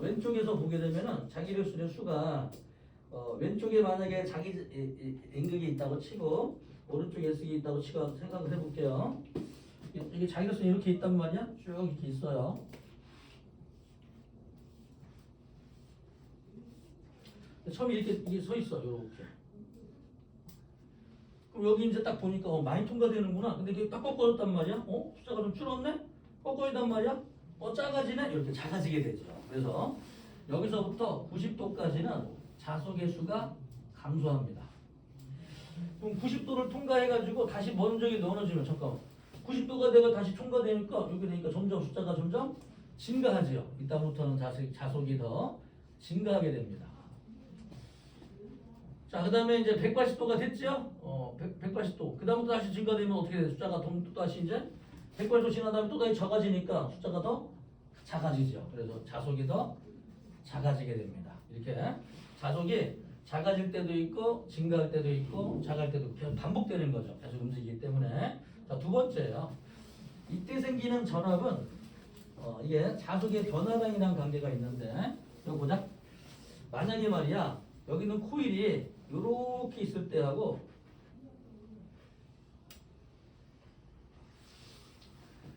왼쪽에서 보게 되면은 자기력수의 수가 왼쪽에 만약에 자기 N극이 있다고 치고 오른쪽에 S극이 있다고 치고 생각을 해볼게요. 이게 자기력수는 이렇게 있단 말이야. 쭉 이렇게 있어요. 처음에 이렇게 서 있어. 이렇게. 그럼 여기 이제 딱 보니까 많이 통과되는구나. 근데 이게 딱 꺾어졌단 말이야. 숫자가 좀 줄었네? 꺾어진단 말이야. 작아지네? 이렇게 작아지게 되죠. 그래서 여기서부터 90도까지는 자석의 수가 감소합니다. 그럼 90도를 통과해가지고 다시 먼저기 넣어주면, 잠깐만. 90도가 내가 다시 통과되니까 이렇게 되니까 점점 숫자가 점점 증가하지요. 이따부터는 자석이 더 증가하게 됩니다. 자, 그 다음에 이제 180도가 됐죠? 180도. 그 다음부터 다시 증가되면 어떻게 돼? 숫자가 또 다시 이제 180도 지난 다음에 또 다시 작아지니까 숫자가 더 작아지죠. 그래서 자석이 더 작아지게 됩니다. 이렇게 자석이 작아질 때도 있고, 증가할 때도 있고, 작을 때도 계속 반복되는 거죠. 계속 움직이기 때문에. 자, 두 번째요. 이때 생기는 전압은 이게 자석의 변화량이랑 관계가 있는데, 이거 보자. 만약에 말이야, 여기는 코일이 이렇게 있을 때하고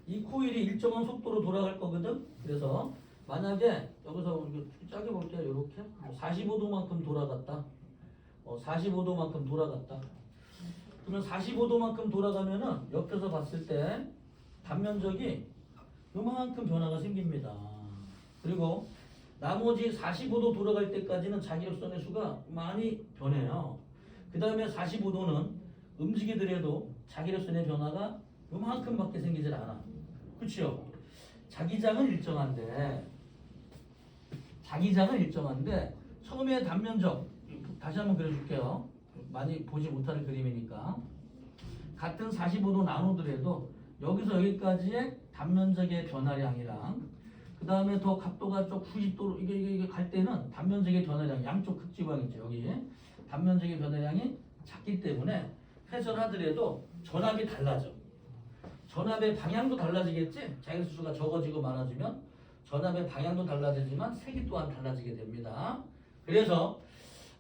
이 코일이 일정한 속도로 돌아갈 거거든. 그래서 만약에 여기서 짜게 볼게요. 이렇게 45도만큼 돌아갔다. 45도만큼 돌아갔다. 그러면 45도만큼 돌아가면은 옆에서 봤을 때 단면적이 요만큼 변화가 생깁니다. 그리고 나머지 45도 돌아갈 때까지는 자기력선의 수가 많이 변해요. 그 다음에 45도는 움직이더라도 자기력선의 변화가 요만큼밖에 생기질 않아. 그렇죠? 자기장은 일정한데 처음에 단면적, 다시 한번 그려줄게요. 많이 보지 못하는 그림이니까. 같은 45도 나누더라도 여기서 여기까지의 단면적의 변화량이랑 그 다음에 더 각도가 쪽 90도로 이게 갈 때는 단면적의 변화량, 양쪽 극지방 있죠. 여기 단면적의 변화량이 작기 때문에 회전하더라도 전압이 달라져. 전압의 방향도 달라지겠지? 자기수가 적어지고 많아지면 전압의 방향도 달라지지만 색이 또한 달라지게 됩니다. 그래서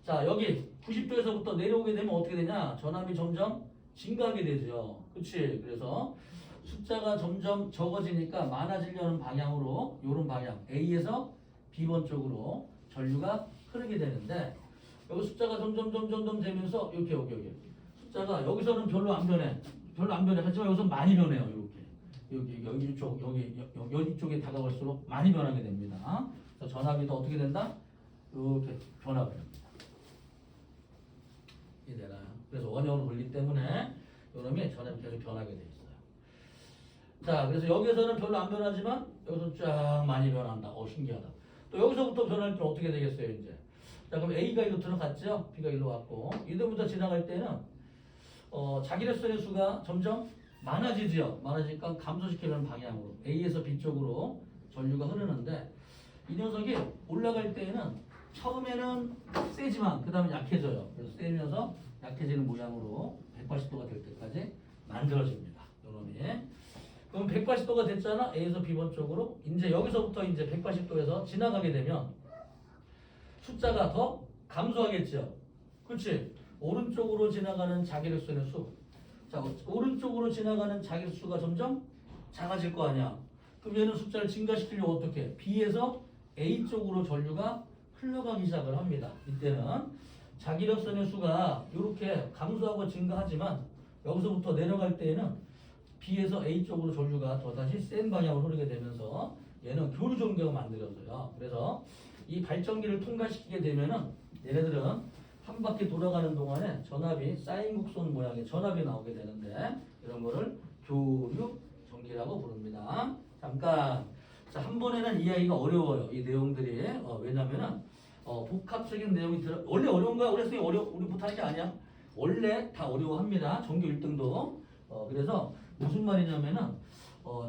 자, 여기 90도에서부터 내려오게 되면 어떻게 되냐? 전압이 점점 증가하게 되죠. 그치? 그래서 숫자가 점점 적어지니까 많아지려는 방향으로, 요런 방향 A에서 B번 쪽으로 전류가 흐르게 되는데, 여기 숫자가 점점 되면서 여기 숫자가 여기서는 별로 안 변해. 하지만 여기서 많이 변해요. 여기 쪽에 다가갈수록 많이 변하게 됩니다. 그래서 전압이 더 어떻게 된다? 이렇게 변화가 됩니다. 이해되나요? 그래서 원형으로 돌리기 때문에 요놈이 전압이 계속 변하게 돼 있어요. 자, 그래서 여기서는 별로 안 변하지만 여기서 쫙 많이 변한다. 신기하다. 또 여기서부터 변할 때 어떻게 되겠어요, 이제? 자, 그럼 A가 이리로 들어갔죠? B가 이리로 왔고, 이들부터 지나갈 때는 자기력선의 수가 점점 많아지죠. 많아지니까 감소시키는 방향으로 A에서 B 쪽으로 전류가 흐르는데, 이 녀석이 올라갈 때에는 처음에는 세지만 그 다음에 약해져요. 그래서 세면서 약해지는 모양으로 180도가 될 때까지 만들어집니다. 요놈이. 그럼 180도가 됐잖아. A에서 B번 쪽으로. 이제 여기서부터 이제 180도에서 지나가게 되면 숫자가 더 감소하겠죠. 그렇지? 오른쪽으로 지나가는 자기력선의 수. 자, 오른쪽으로 지나가는 자기수가 점점 작아질 거 아니야. 그럼 얘는 숫자를 증가시키려고 어떻게 해? B에서 A 쪽으로 전류가 흘러가기 시작을 합니다. 이때는 자기력선의 수가 이렇게 감소하고 증가하지만 여기서부터 내려갈 때에는 B에서 A 쪽으로 전류가 또다시 센 방향으로 흐르게 되면서 얘는 교류 전개가 만들어져요. 그래서 이 발전기를 통과시키게 되면은 얘네들은 한 바퀴 돌아가는 동안에 전압이 사인 곡선 모양의 전압이 나오게 되는데 이런 거를 교류 전기라고 부릅니다. 잠깐. 자, 한 번에는 이해하기가 어려워요. 이 내용들이. 왜냐면은 복합적인 내용이 원래 어려운 거야. 우리 선생님 우리 못하는 게 아니야. 원래 다 어려워합니다. 전교 1등도. 그래서 무슨 말이냐면은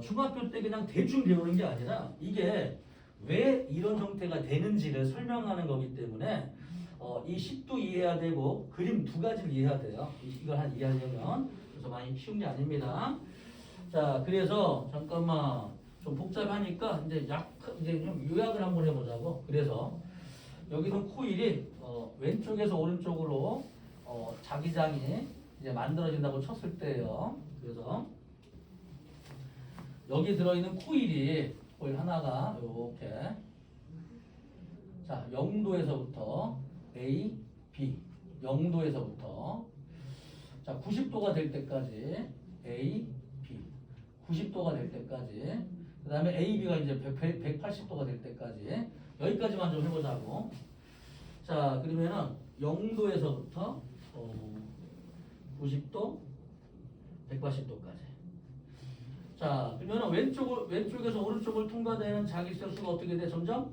중학교 때 그냥 대충 배우는 게 아니라 이게 왜 이런 형태가 되는지를 설명하는 거기 때문에 이 식도 이해해야 되고 그림 두 가지를 이해해야 돼요. 이걸 이해하려면. 그래서 많이 쉬운 게 아닙니다. 자, 그래서 잠깐만 좀 복잡하니까 이제 좀 요약을 한번 해보자고. 그래서 여기는 코일이 왼쪽에서 오른쪽으로 자기장이 이제 만들어진다고 쳤을 때예요. 그래서 여기 들어있는 코일 하나가 이렇게 자 0도에서부터 A, B 0도에서부터 자 90도가 될 때까지 A, B 90도가 될 때까지 그 다음에 A, B가 이제 180도가 될 때까지 여기까지만 좀 해보자고. 자 그러면은 0도에서부터 90도 180도까지. 자, 그러면 왼쪽에서 오른쪽을 통과되는 자기세 수가 어떻게 돼? 점점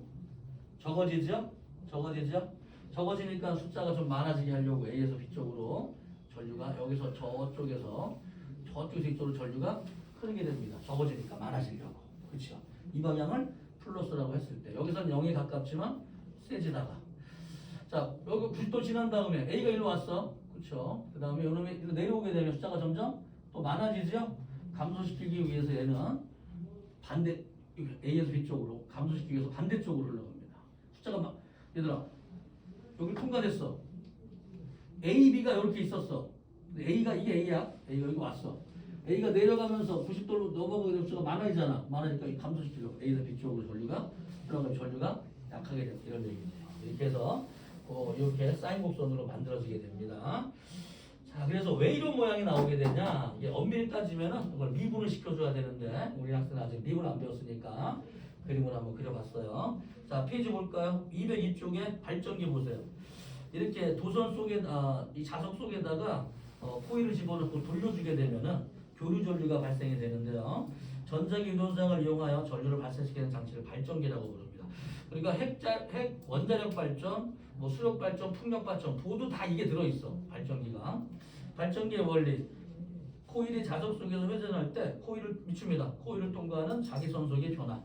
적어지죠? 적어지니까 숫자가 좀 많아지게 하려고 A에서 B 쪽으로 전류가 여기서 저쪽에서 이쪽으로 전류가 흐르게 됩니다. 적어지니까 많아지려고. 그렇죠? 이 방향을 플러스라고 했을 때 여기서는 0에 가깝지만 세지다가 자, 여기 90도 지난 다음에 A가 일로 왔어. 그렇죠? 그 다음에 이놈이 내려오게 되면 숫자가 점점 또 많아지죠? 감소시키기 위해서 얘는 반대 A에서 B 쪽으로 감소시키기 위해서 반대쪽으로 흘러갑니다. 숫자가 막 얘들아 여기 통과됐어. A, B가 이렇게 있었어. A가 이게 A야. A가 여기 왔어. A가 내려가면서 90도로 넘어가게 되면 숫자가 많아지잖아. 많아지니까 감소시키려고 A에서 B 쪽으로 전류가 흘러가면 전류가 약하게 된다. 이런 얘기죠. 이렇게 해서 이렇게 사인 곡선으로 만들어지게 됩니다. 자, 그래서 왜 이런 모양이 나오게 되냐? 이게 엄밀히 따지면은 이걸 미분을 시켜줘야 되는데 우리 학생은 아직 미분을 안 배웠으니까 그림을 한번 그려봤어요. 자, 페이지 볼까요? 202쪽에 발전기 보세요. 이렇게 도선 속에 이 자석 속에다가 코일을 집어넣고 돌려주게 되면은 교류 전류가 발생이 되는데요. 전자기 유도장을 이용하여 전류를 발생시키는 장치를 발전기라고 부릅니다. 그러니까 핵 원자력 발전, 뭐 수력 발전, 풍력 발전 모두 다 이게 들어있어. 발전기가. 발전기의 원리. 코일이 자석 속에서 회전할 때 코일을 미춥니다. 코일을 통과하는 자기선속의 변화.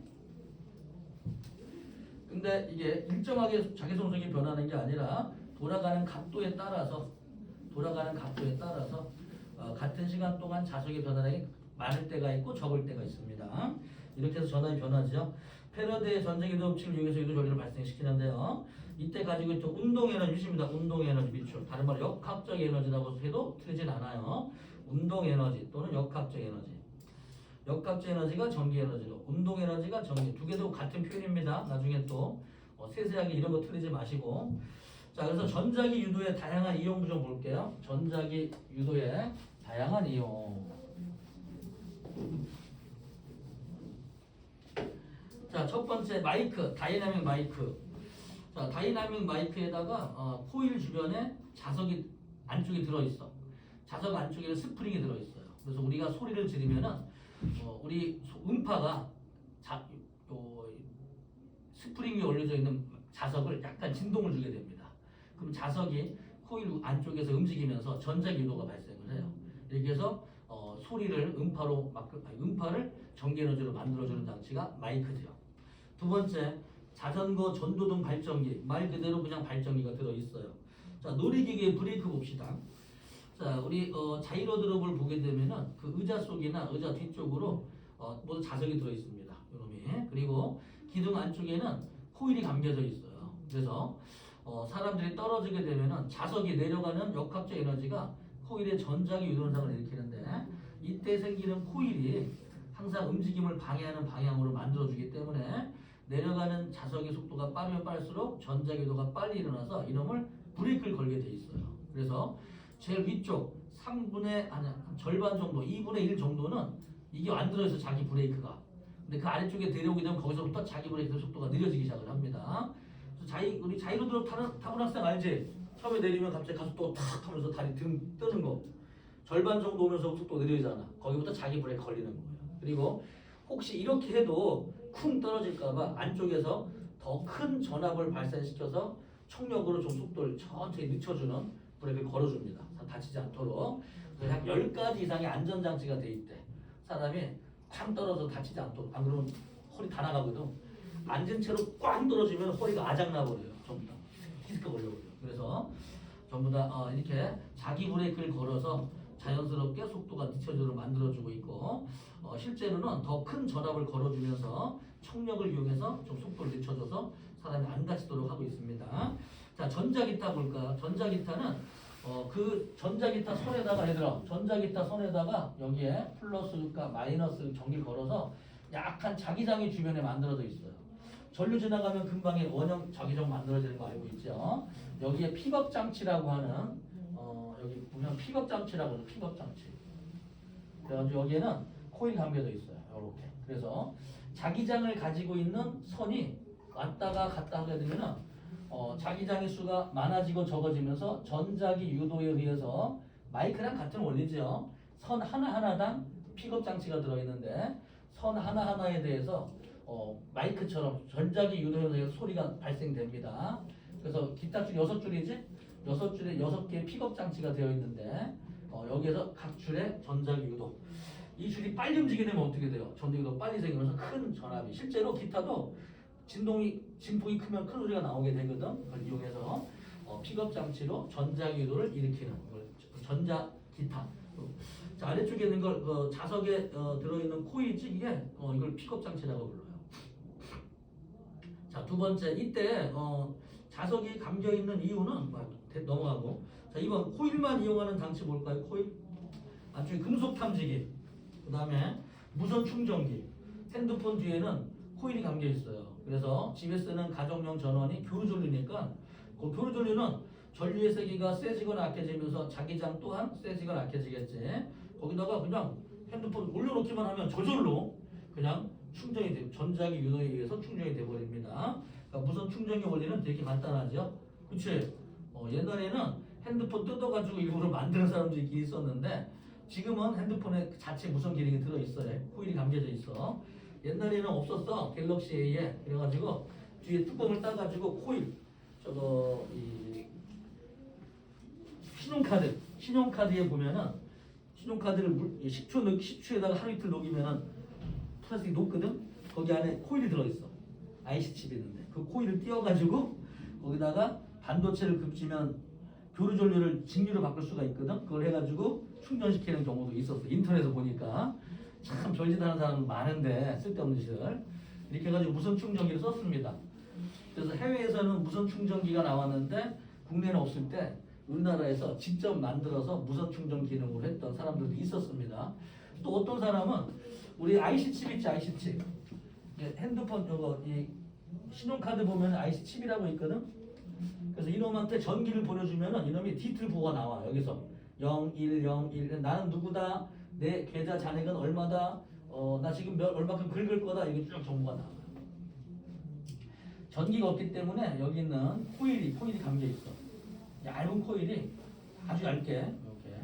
근데 이게 일정하게 자기선속이 변하는 게 아니라 돌아가는 각도에 따라서 같은 시간 동안 자석의 변화량이 많을 때가 있고 적을 때가 있습니다. 이렇게 해서 전압이 변하죠. 패러데의 전자기도 법칙을 이용해서 유도 전류를 발생시키는데요. 이때 가지고 있던 운동에너지입니다. 운동에너지 비출. 다른 말로 역학적 에너지라고 해도 틀리진 않아요. 운동에너지 또는 역학적 에너지. 역학적 에너지가 전기에너지로, 운동에너지가 전기. 두 개도 같은 표현입니다. 나중에 또 세세하게 이런 거 틀리지 마시고. 자, 그래서 전자기 유도의 다양한 이용 좀 볼게요. 전자기 유도의 다양한 이용. 자, 첫 번째 마이크, 다이나믹 마이크. 자, 다이나믹 마이크에다가 코일 주변에 자석이 안쪽에 들어있어. 자석 안쪽에는 스프링이 들어있어요. 그래서 우리가 소리를 지르면은 우리 음파가 스프링이 올려져 있는 자석을 약간 진동을 주게 됩니다. 그럼 자석이 코일 안쪽에서 움직이면서 전자기 유도가 발생을 해요. 이렇게 해서 소리를 음파를 전기에너지로 만들어주는 장치가 마이크죠. 두 번째, 자전거 전도등 발전기. 말 그대로 그냥 발전기가 들어있어요. 자, 놀이기계 브레이크 봅시다. 자, 우리 자이로 드롭을 보게 되면은 그 의자 속이나 의자 뒤쪽으로 모두 자석이 들어 있습니다. 이놈이. 그리고 기둥 안쪽에는 코일이 감겨져 있어요. 그래서 사람들이 떨어지게 되면은 자석이 내려가는 역학적 에너지가 코일의 전자기 유도 현상을 일으키는데 이때 생기는 코일이 항상 움직임을 방해하는 방향으로 만들어주기 때문에 내려가는 자석의 속도가 빠르면 빠를수록 전자기 유도가 빨리 일어나서 이놈을 브레이크를 걸게 돼 있어요. 그래서 제일 위쪽 3분의 아니 절반 정도, 2분의 1 정도는 이게 안 들어있어 자기 브레이크가. 근데 그 아래쪽에 내려오게 되면 거기서부터 자기 브레이크 속도가 느려지기 시작을 합니다. 그래서 우리 자이로 드롭 타는 학생 알지? 처음에 내리면 갑자기 가속도 탁 하면서 다리 등 뜨는 거. 절반 정도 오면서 속도 느려지잖아. 거기부터 자기 브레이크 걸리는 거예요. 그리고 혹시 이렇게 해도 쿵 떨어질까봐 안쪽에서 더 큰 전압을 발산시켜서 총력으로 좀 속도를 천천히 늦춰주는 브레이크를 걸어줍니다. 다치지 않도록. 그래서 약 10가지 이상의 안전장치가 돼 있대. 사람이 쾅 떨어져 다치지 않도록. 안 그러면 허리 다 나가거든. 앉은 채로 꽝 떨어지면 허리가 아작나버려요. 전부 다. 디스크 걸려버려요. 그래서 전부 다 이렇게 자기 브레이크를 걸어서 자연스럽게 속도가 늦춰지도록 만들어주고 있고 실제로는 더 큰 전압을 걸어주면서 총력을 이용해서 좀 속도를 늦춰줘서 사람이 안 다치도록 하고 있습니다. 자, 전자기타 볼까? 전자기타는 그 전자기타 선에다가 얘들아 전자기타 선에다가 여기에 플러스가 마이너스 전기를 걸어서 약간 자기장이 주변에 만들어져 있어요. 전류 지나가면 금방에 원형 자기장 만들어지는 거 알고 있죠? 여기에 픽업 장치라고 하는 여기 보면 픽업 장치라고 해서 픽업 장치. 그래가지고 여기에는 코일이 감겨져 있어요. 이렇게. 그래서 자기장을 가지고 있는 선이 왔다가 갔다 하게 되면은 자기장의 수가 많아지고 적어지면서 전자기 유도에 의해서 마이크랑 같은 원리죠. 선 하나하나당 픽업 장치가 들어있는데 선 하나하나에 대해서 마이크처럼 전자기 유도에 의해서 소리가 발생됩니다. 그래서 기타 줄 6줄이지? 6줄에 6개의 픽업 장치가 되어 있는데 여기에서 각 줄에 전자기 유도. 이 줄이 빨리 움직이게 되면 어떻게 돼요? 전기가 빨리 생기면서 큰 전압이. 실제로 기타도 진폭이 크면 큰 소리가 나오게 되거든. 그걸 이용해서 픽업 장치로 전자기 유도를 일으키는 전자 기타. 자, 아래쪽에 있는 걸 자석에 들어있는 코일이지 이게 이걸 픽업 장치라고 불러요. 자, 두 번째 이때 자석이 감겨 있는 이유는 넘어가고. 자, 이번 코일만 이용하는 장치 뭘까요? 코일. 안쪽에 금속 탐지기. 그 다음에 무선 충전기. 핸드폰 뒤에는 코일이 감겨 있어요. 그래서 집에 쓰는 가정용 전원이 교류 전류니까 그 교류 전류는 전류의 세기가 세지거나 약해지면서 자기장 또한 세지거나 약해지겠지. 거기다가 그냥 핸드폰 올려놓기만 하면 저절로 그냥 충전이 돼. 전자기 유도에 의해서 충전이 돼 버립니다. 그러니까 무선 충전기 원리는 되게 간단하죠. 그치? 옛날에는 핸드폰 뜯어가지고 일부러 만드는 사람들이 있었는데 지금은 핸드폰에 자체 무선 기능이 들어있어요. 코일이 감겨져 있어. 옛날에는 없었어. 갤럭시 A에. 그래가지고 뒤에 뚜껑을 따가지고 코일 이 신용카드에 보면은 신용카드를 식초에다가 하루 이틀 녹이면은 플라스틱이 녹거든. 거기 안에 코일이 들어있어. IC 칩이 있는데 그 코일을 띄워가지고 거기다가 반도체를 급지면 교류 전류를 직류로 바꿀 수가 있거든. 그걸 해가지고 충전시키는 경우도 있었어. 인터넷에서 보니까 참 별짓 하는 사람 많은데 쓸데없는 짓을 이렇게 해가지고 무선 충전기를 썼습니다. 그래서 해외에서는 무선 충전기가 나왔는데 국내는 없을 때 우리나라에서 직접 만들어서 무선 충전 기능으로 했던 사람들도 있었습니다. 또 어떤 사람은 우리 IC 칩 있지, IC 칩. 핸드폰 이 신용카드 보면 IC 칩이라고 있거든. 그래서 이놈한테 전기를 보내주면은 이놈이 디테일 보고가 나와. 여기서 0, 1, 0, 1. 나는 누구다. 내 계좌 잔액은 얼마다. 나 지금 얼마큼 긁을 거다. 이게 쭉 정보가 나와. 전기가 없기 때문에 여기 있는 코일이 감겨 있어. 얇은 코일이 아주 얇게 이렇게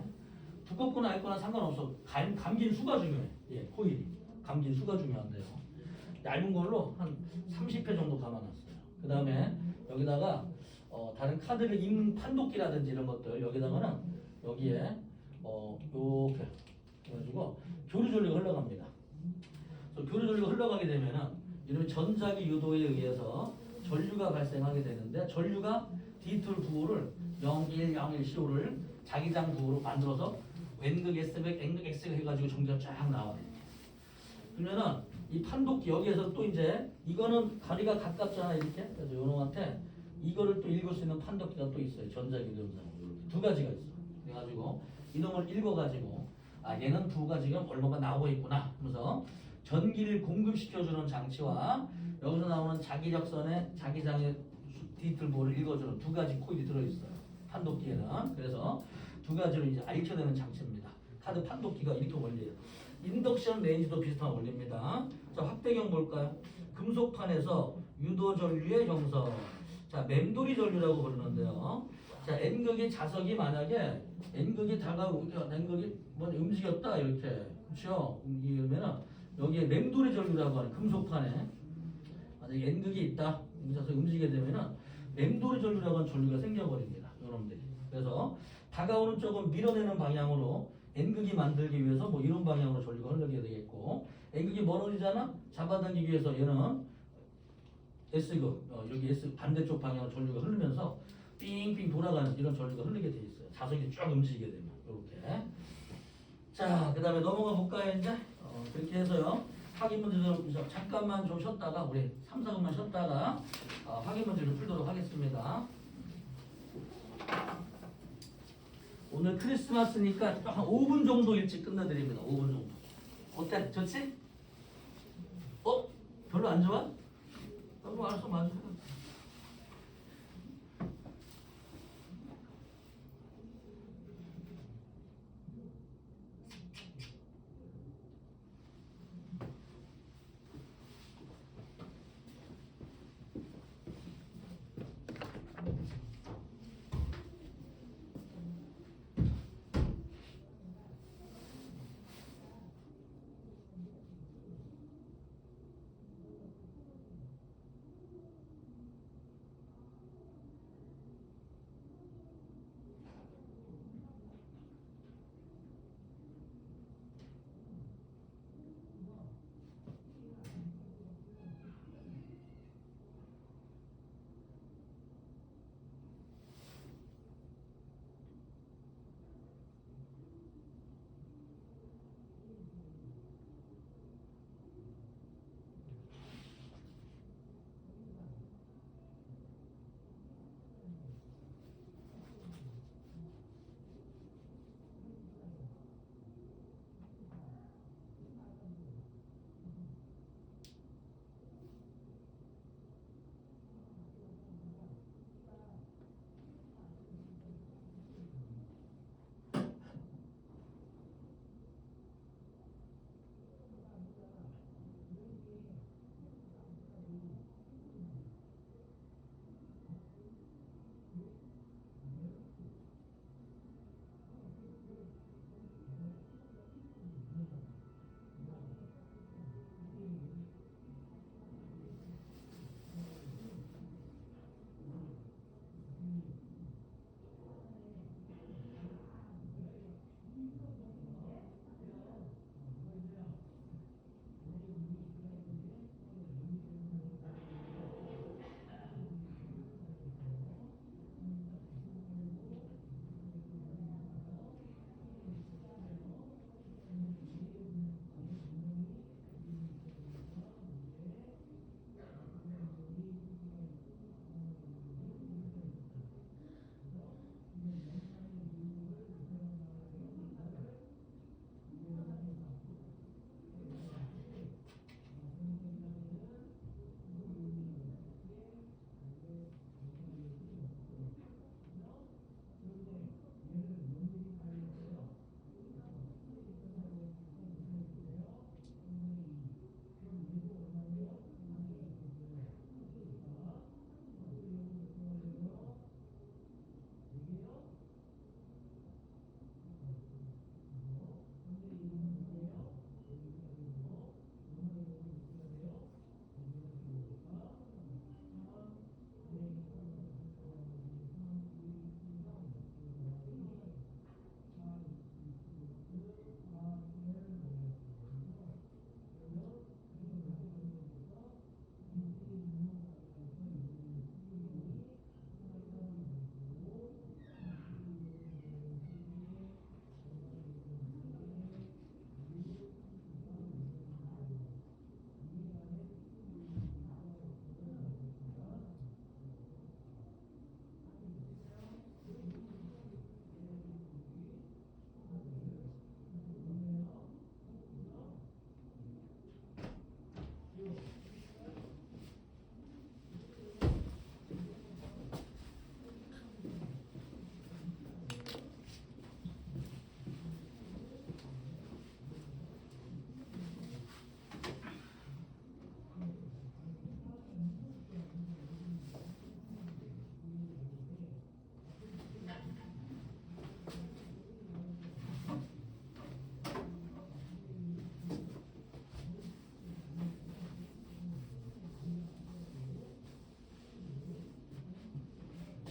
두껍거나 얇거나 상관없어. 감긴 수가 중요해. 예, 코일이 감긴 수가 중요한데요. 얇은 걸로 한 30회 정도 감아놨어요. 그 다음에 여기다가 다른 카드를 읽는 판독기라든지 이런 것들 여기다가는 여기에 이렇게 해가지고 교류 전류가 흘러갑니다. 그래서 교류 전류가 흘러가게 되면은 이런 전자기 유도에 의해서 전류가 발생하게 되는데 전류가 D2 부호를 0101 CO 를 자기장 부호로 만들어서 N극 S백 N극 X가 해가지고 전기가 쫙 나와요. 그러면은 이 판독기 여기에서 또 이제 이거는 거리가 가깝잖아 이렇게. 그래서 요놈한테 이거를 또 읽을 수 있는 판독기가 또 있어요. 전자기전자 이렇게 두 가지가 있어. 그래가지고 이놈을 읽어가지고 아 얘는 부가 지금 얼마가 나오고 있구나 하면서 전기를 공급시켜주는 장치와 여기서 나오는 자기력선의 자기장의 디지털보를 읽어주는 두 가지 코일이 들어있어요. 판독기에는. 그래서 두 가지로 이제 알켜내는 장치입니다. 카드 판독기가 이렇게 원리예요. 인덕션 레인지도 비슷한 원리입니다. 자, 확대경 볼까요? 금속판에서 유도 전류의 형성. 자, 맴돌이 전류라고 부르는데요. 자, N극이 자석이 만약에 N극이 다가오고 N극이 뭐 움직였다 이렇게. 그렇죠? 이러면은 여기에 맴돌이 전류라고 하는 금속판에 만약에 N극이 있다. 자석이 움직이게 되면은 맴돌이 전류라고 하는 전류가 생겨버립니다. 여러분들이. 그래서 다가오는 쪽은 밀어내는 방향으로 N극이 만들기 위해서 뭐 이런 방향으로 전류가 흐르게 되겠고 N극이 멀어지잖아? 잡아당기기 위해서 얘는 S극 여기 S 반대쪽 방향으로 전류가 흐르면서 삥삥 돌아가는 이런 전류가 흐르게 돼 있어요. 자석이 쭉 움직이게 되면 이렇게. 자, 그 다음에 넘어가 볼까요 이제? 그렇게 해서요. 확인 문제를 잠깐만 좀 쉬었다가 우리 3, 4분만 쉬었다가 확인 문제를 풀도록 하겠습니다. 오늘 크리스마스니까 한 5분 정도 일찍 끝내드립니다. 5분 정도. 어때? 좋지? 별로 안 좋아? 알았어, 맞아.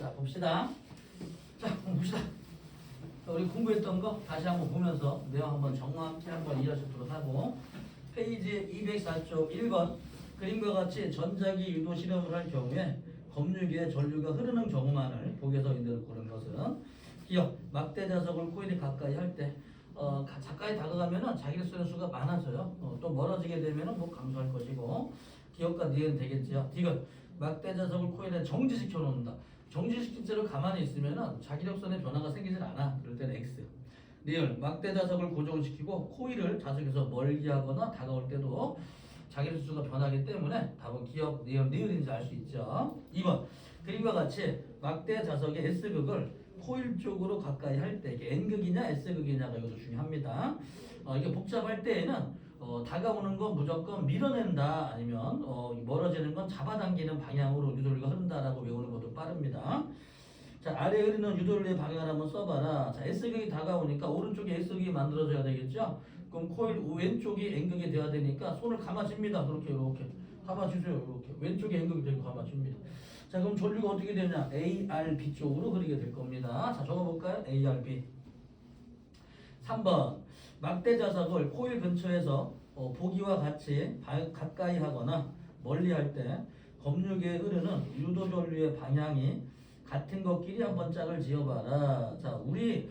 자, 봅시다. 자, 한번 봅시다. 자, 우리 공부했던 거 다시 한번 보면서 내용 한번 정확히 한번 이해하시도록 하고 페이지 204쪽 1번 그림과 같이 전자기 유도 실험을 할 경우에 검유기에 전류가 흐르는 경우만을 보게서인들을 고른 것은 기억 막대 자석을 코일에 가까이 할 때 가까이 다가가면은 자기력선의 수가 많아져요. 또 멀어지게 되면은 뭐 감소할 것이고 기억과 니은 되겠지요. 디귿 막대 자석을 코일에 정지시켜 놓는다. 정지시킨 채로 가만히 있으면은 자기력선의 변화가 생기질 않아. 그럴 때는 X. 리을 막대 자석을 고정시키고 코일을 자석에서 멀게 하거나 다가올 때도 자기력수가 변하기 때문에 답은 기억, 리을인지 알 수 있죠. 2번 그림과 같이 막대 자석의 S극을 코일 쪽으로 가까이 할 때 이게 N극이냐 S극이냐가 이것도 중요합니다. 이게 복잡할 때에는 다가오는 건 무조건 밀어낸다 아니면 멀어지는 건 잡아당기는 방향으로 유도리가 흐른다라고 외우는 것도 빠릅니다. 자, 아래 흐르는 유도리의 방향을 한번 써봐라. 자, S극이 다가오니까 오른쪽에 S극이 만들어져야 되겠죠? 그럼 코일 왼쪽이 N극이 돼야 되니까 손을 감아줍니다. 그렇게 이렇게 감아주세요. 이렇게 왼쪽에 N극이 되고 감아줍니다. 자, 그럼 전류가 어떻게 되냐? ARB 쪽으로 흐르게 될 겁니다. 자, 적어볼까요? ARB. 3번 막대 자석을 코일 근처에서 보기와 같이 가까이 하거나 멀리 할 때 검유기에 흐르는 유도 전류의 방향이 같은 것끼리 한번 짝을 지어봐라. 자, 우리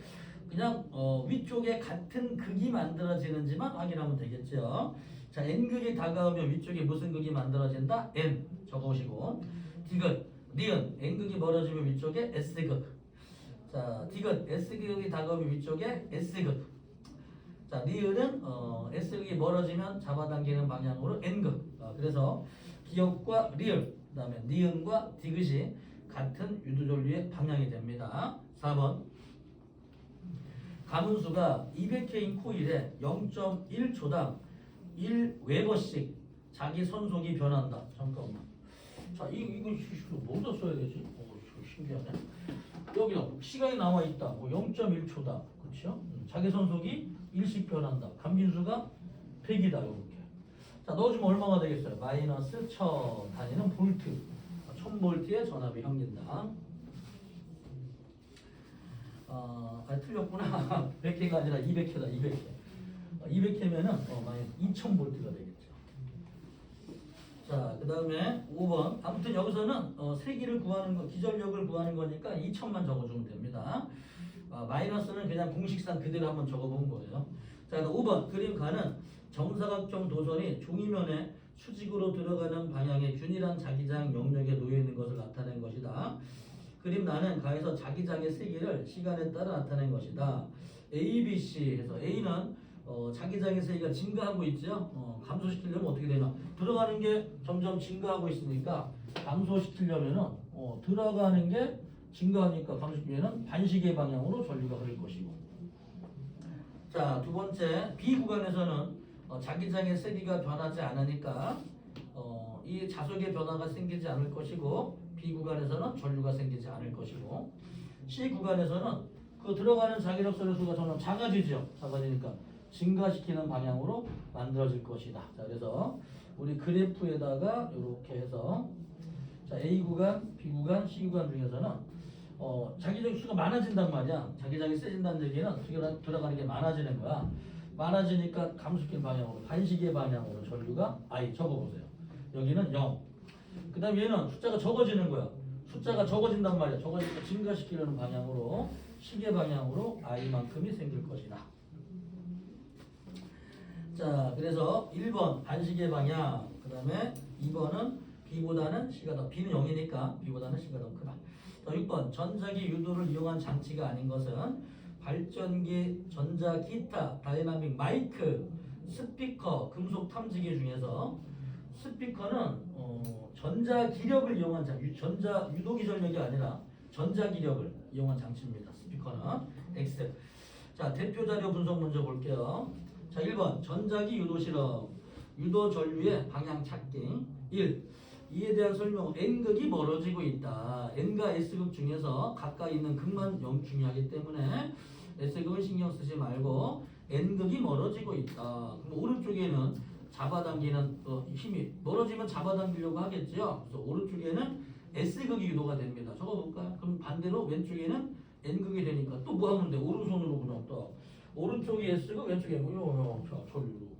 그냥 위쪽에 같은 극이 만들어지는지만 확인하면 되겠죠. 자, N극이 다가오면 위쪽에 무슨 극이 만들어진다? N 적어보시고 디귿, 니은 N극이 멀어지면 위쪽에 S극. 자, 디귿 S극이 다가오면 위쪽에 S극. 자, 니은은 S극이 멀어지면 잡아당기는 방향으로 N극. 그래서 기억과 리을, 그 다음에 니은과 디귿이 같은 유도전류의 방향이 됩니다. 4번 가문수가 200K인 코일에 0.1초당 1웨버씩 자기 선속이 변한다. 잠깐만. 자, 이거 뭐다 써야 되지? 신기하네. 여기 시간이 나와 있다. 0.1초다. 그렇죠? 자기 선속이 1씩 변한다. 감빈수가 100이다. 이렇게. 자, 넣어주면 얼마가 되겠어요? 마이너스 1000 단위는 볼트. 1000볼트의 전압이 형긴다. 틀렸구나. 100K가 아니라 200K다. 200K. 200K면은 2000볼트가 되겠죠. 자, 그 다음에 5번. 아무튼 여기서는 세기를 구하는 거, 기전력을 구하는 거니까 2000만 적어주면 됩니다. 마이너스는 그냥 공식상 그대로 한번 적어본 거예요. 자, 5번. 그림가는 정사각형 도선이 종이면에 수직으로 들어가는 방향의 균일한 자기장 영역에 놓여 있는 것을 나타낸 것이다. 그림 나는 가에서 자기장의 세기를 시간에 따라 나타낸 것이다. A, B, C 해서 A는 자기장의 세기가 증가하고 있죠. 감소시키려면 어떻게 되냐? 들어가는 게 점점 증가하고 있으니까 감소시키려면은 들어가는 게 증가하니까 감소시키려면 반시계 방향으로 전류가 흐를 것이고. 자, 두 번째 B 구간에서는 자기장의 세기가 변하지 않으니까 이 자석의 변화가 생기지 않을 것이고 B 구간에서는 전류가 생기지 않을 것이고 C 구간에서는 그 들어가는 자기력선의 수가 점점 작아지죠. 작아지니까 증가시키는 방향으로 만들어질 것이다. 자, 그래서 우리 그래프에다가 이렇게 해서 자, A 구간, B 구간, C 구간 중에서는 자기적 수가 많아진단 말이야. 자기장이 세진다는 얘기는 들어가는 게 많아지는 거야. 많아지니까 감소시키는 방향으로 반시계 방향으로 전류가 적어보세요. 여기는 0. 그 다음에 얘는 숫자가 적어지는 거야. 숫자가 적어진단 말이야. 적어지니까 증가시키려는 방향으로 시계 방향으로 I만큼이 생길 것이다. 자, 그래서 1번 반시계 방향, 그 다음에 2번은 B보다는 C가 더, B는 0이니까 B보다는 C가 더 크다. 자, 6번 전자기 유도를 이용한 장치가 아닌 것은 발전기, 전자 기타, 다이나믹 마이크, 스피커, 금속 탐지기 중에서 스피커는 전자 기력을 이용한 전자 유도기 전력이 아니라 전자 기력을 이용한 장치입니다. 스피커는 X. 자, 대표 자료 분석 먼저 볼게요. 자, 1번 전자기 유도 실험, 유도 전류의 방향 찾기. 1. 이에 대한 설명. N극이 멀어지고 있다. N과 S극 중에서 가까이 있는 극만 중요하기 때문에 S극은 신경 쓰지 말고 N극이 멀어지고 있다. 그럼 오른쪽에는 잡아당기는 힘이 멀어지면 잡아당기려고 하겠죠. 그래서 오른쪽에는 S극이 유도가 됩니다. 적어볼까요? 그럼 반대로 왼쪽에는 n극이 되니까 또 뭐 하면 돼? 오른손으로 그냥 또 오른쪽이 S고 왼쪽에 N극. 자, 전류 이렇게.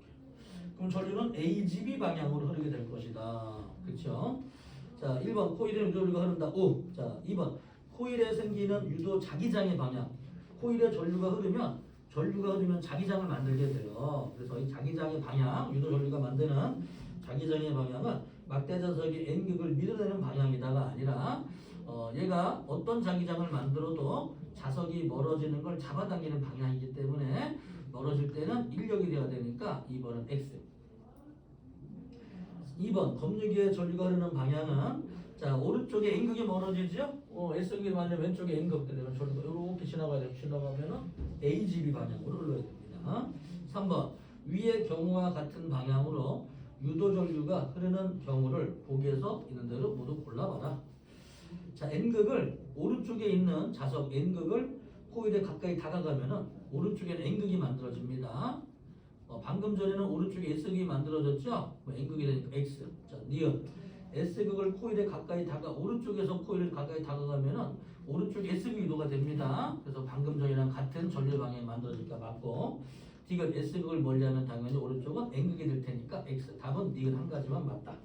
그럼 전류는 AGB 방향으로 흐르게 될 것이다. 그렇죠? 자, 1번 코일에 유도류가 흐른다. 오. 자, 2번 코일에 생기는 유도 자기장의 방향. 코일에 전류가 흐르면 자기장을 만들게 돼요. 그래서 이 자기장의 방향, 유도 전류가 만드는 자기장의 방향은 막대 자석이 N극을 밀어내는 방향이다가 아니라 얘가 어떤 자기장을 만들어도 자석이 멀어지는 걸 잡아당기는 방향이기 때문에 멀어질 때는 인력이 돼야 되니까 2번은 X. 2번 검유기의 전류가 흐르는 방향은 자 오른쪽에 N극이 멀어지죠? S극이 만약 왼쪽에 N극 되면 전류가 이렇게 지나가면은 AGB 방향으로 흘러야 됩니다. 3번 위의 경우와 같은 방향으로 유도 전류가 흐르는 경우를 보기에서 있는 대로 모두 골라봐라. 자 N극을 오른쪽에 있는 자석 N극을 코일에 가까이 다가가면은 오른쪽에는 N극이 만들어집니다. 방금 전에는 오른쪽에 S극이 만들어졌죠? N극이 되니까 X. 자, 니은 S극을 코일에 가까이 오른쪽에서 코일을 가까이 다가가면은 오른쪽에 S극 유도가 됩니다. 그래서 방금 전이랑 같은 전류 방향이 만들어질까 맞고 디귿 S극을 멀리하면 당연히 오른쪽은 N극이 될 테니까 X. 답은 니은 한 가지만 맞다.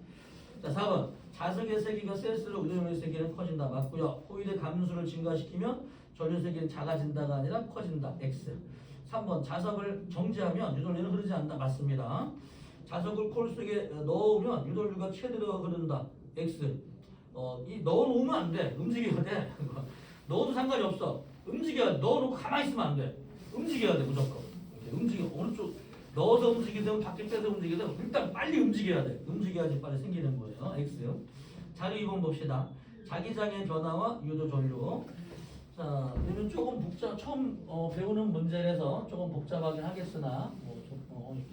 자, 4번 자석의 세기가 셀수록 유도전류의 세기는 커진다. 맞고요. 코일의 감수를 증가시키면 전류 세기는 작아진다가 아니라 커진다. X. 3번 자석을 정지하면 유도전류는 흐르지 않는다. 맞습니다. 자석을 코일 속에 넣으면 유도전류가 최대로 흐른다. X. 넣어놓으면 안 돼. 움직여야 돼. 넣어도 상관이 없어. 움직여야 돼. 넣어놓고 가만히 있으면 안 돼. 움직여야 돼 무조건. 이렇게 움직여. 오른쪽 넣어서 움직이든 밖에 빼서 움직이든 일단 빨리 움직여야 돼. 움직여야지 빨리 생기는 거예요. X. 자료 2번 봅시다. 자기장의 변화와 유도 전류. 자, 이건 조금 처음 배우는 문제라서 조금 복잡하긴 하겠으나 이렇게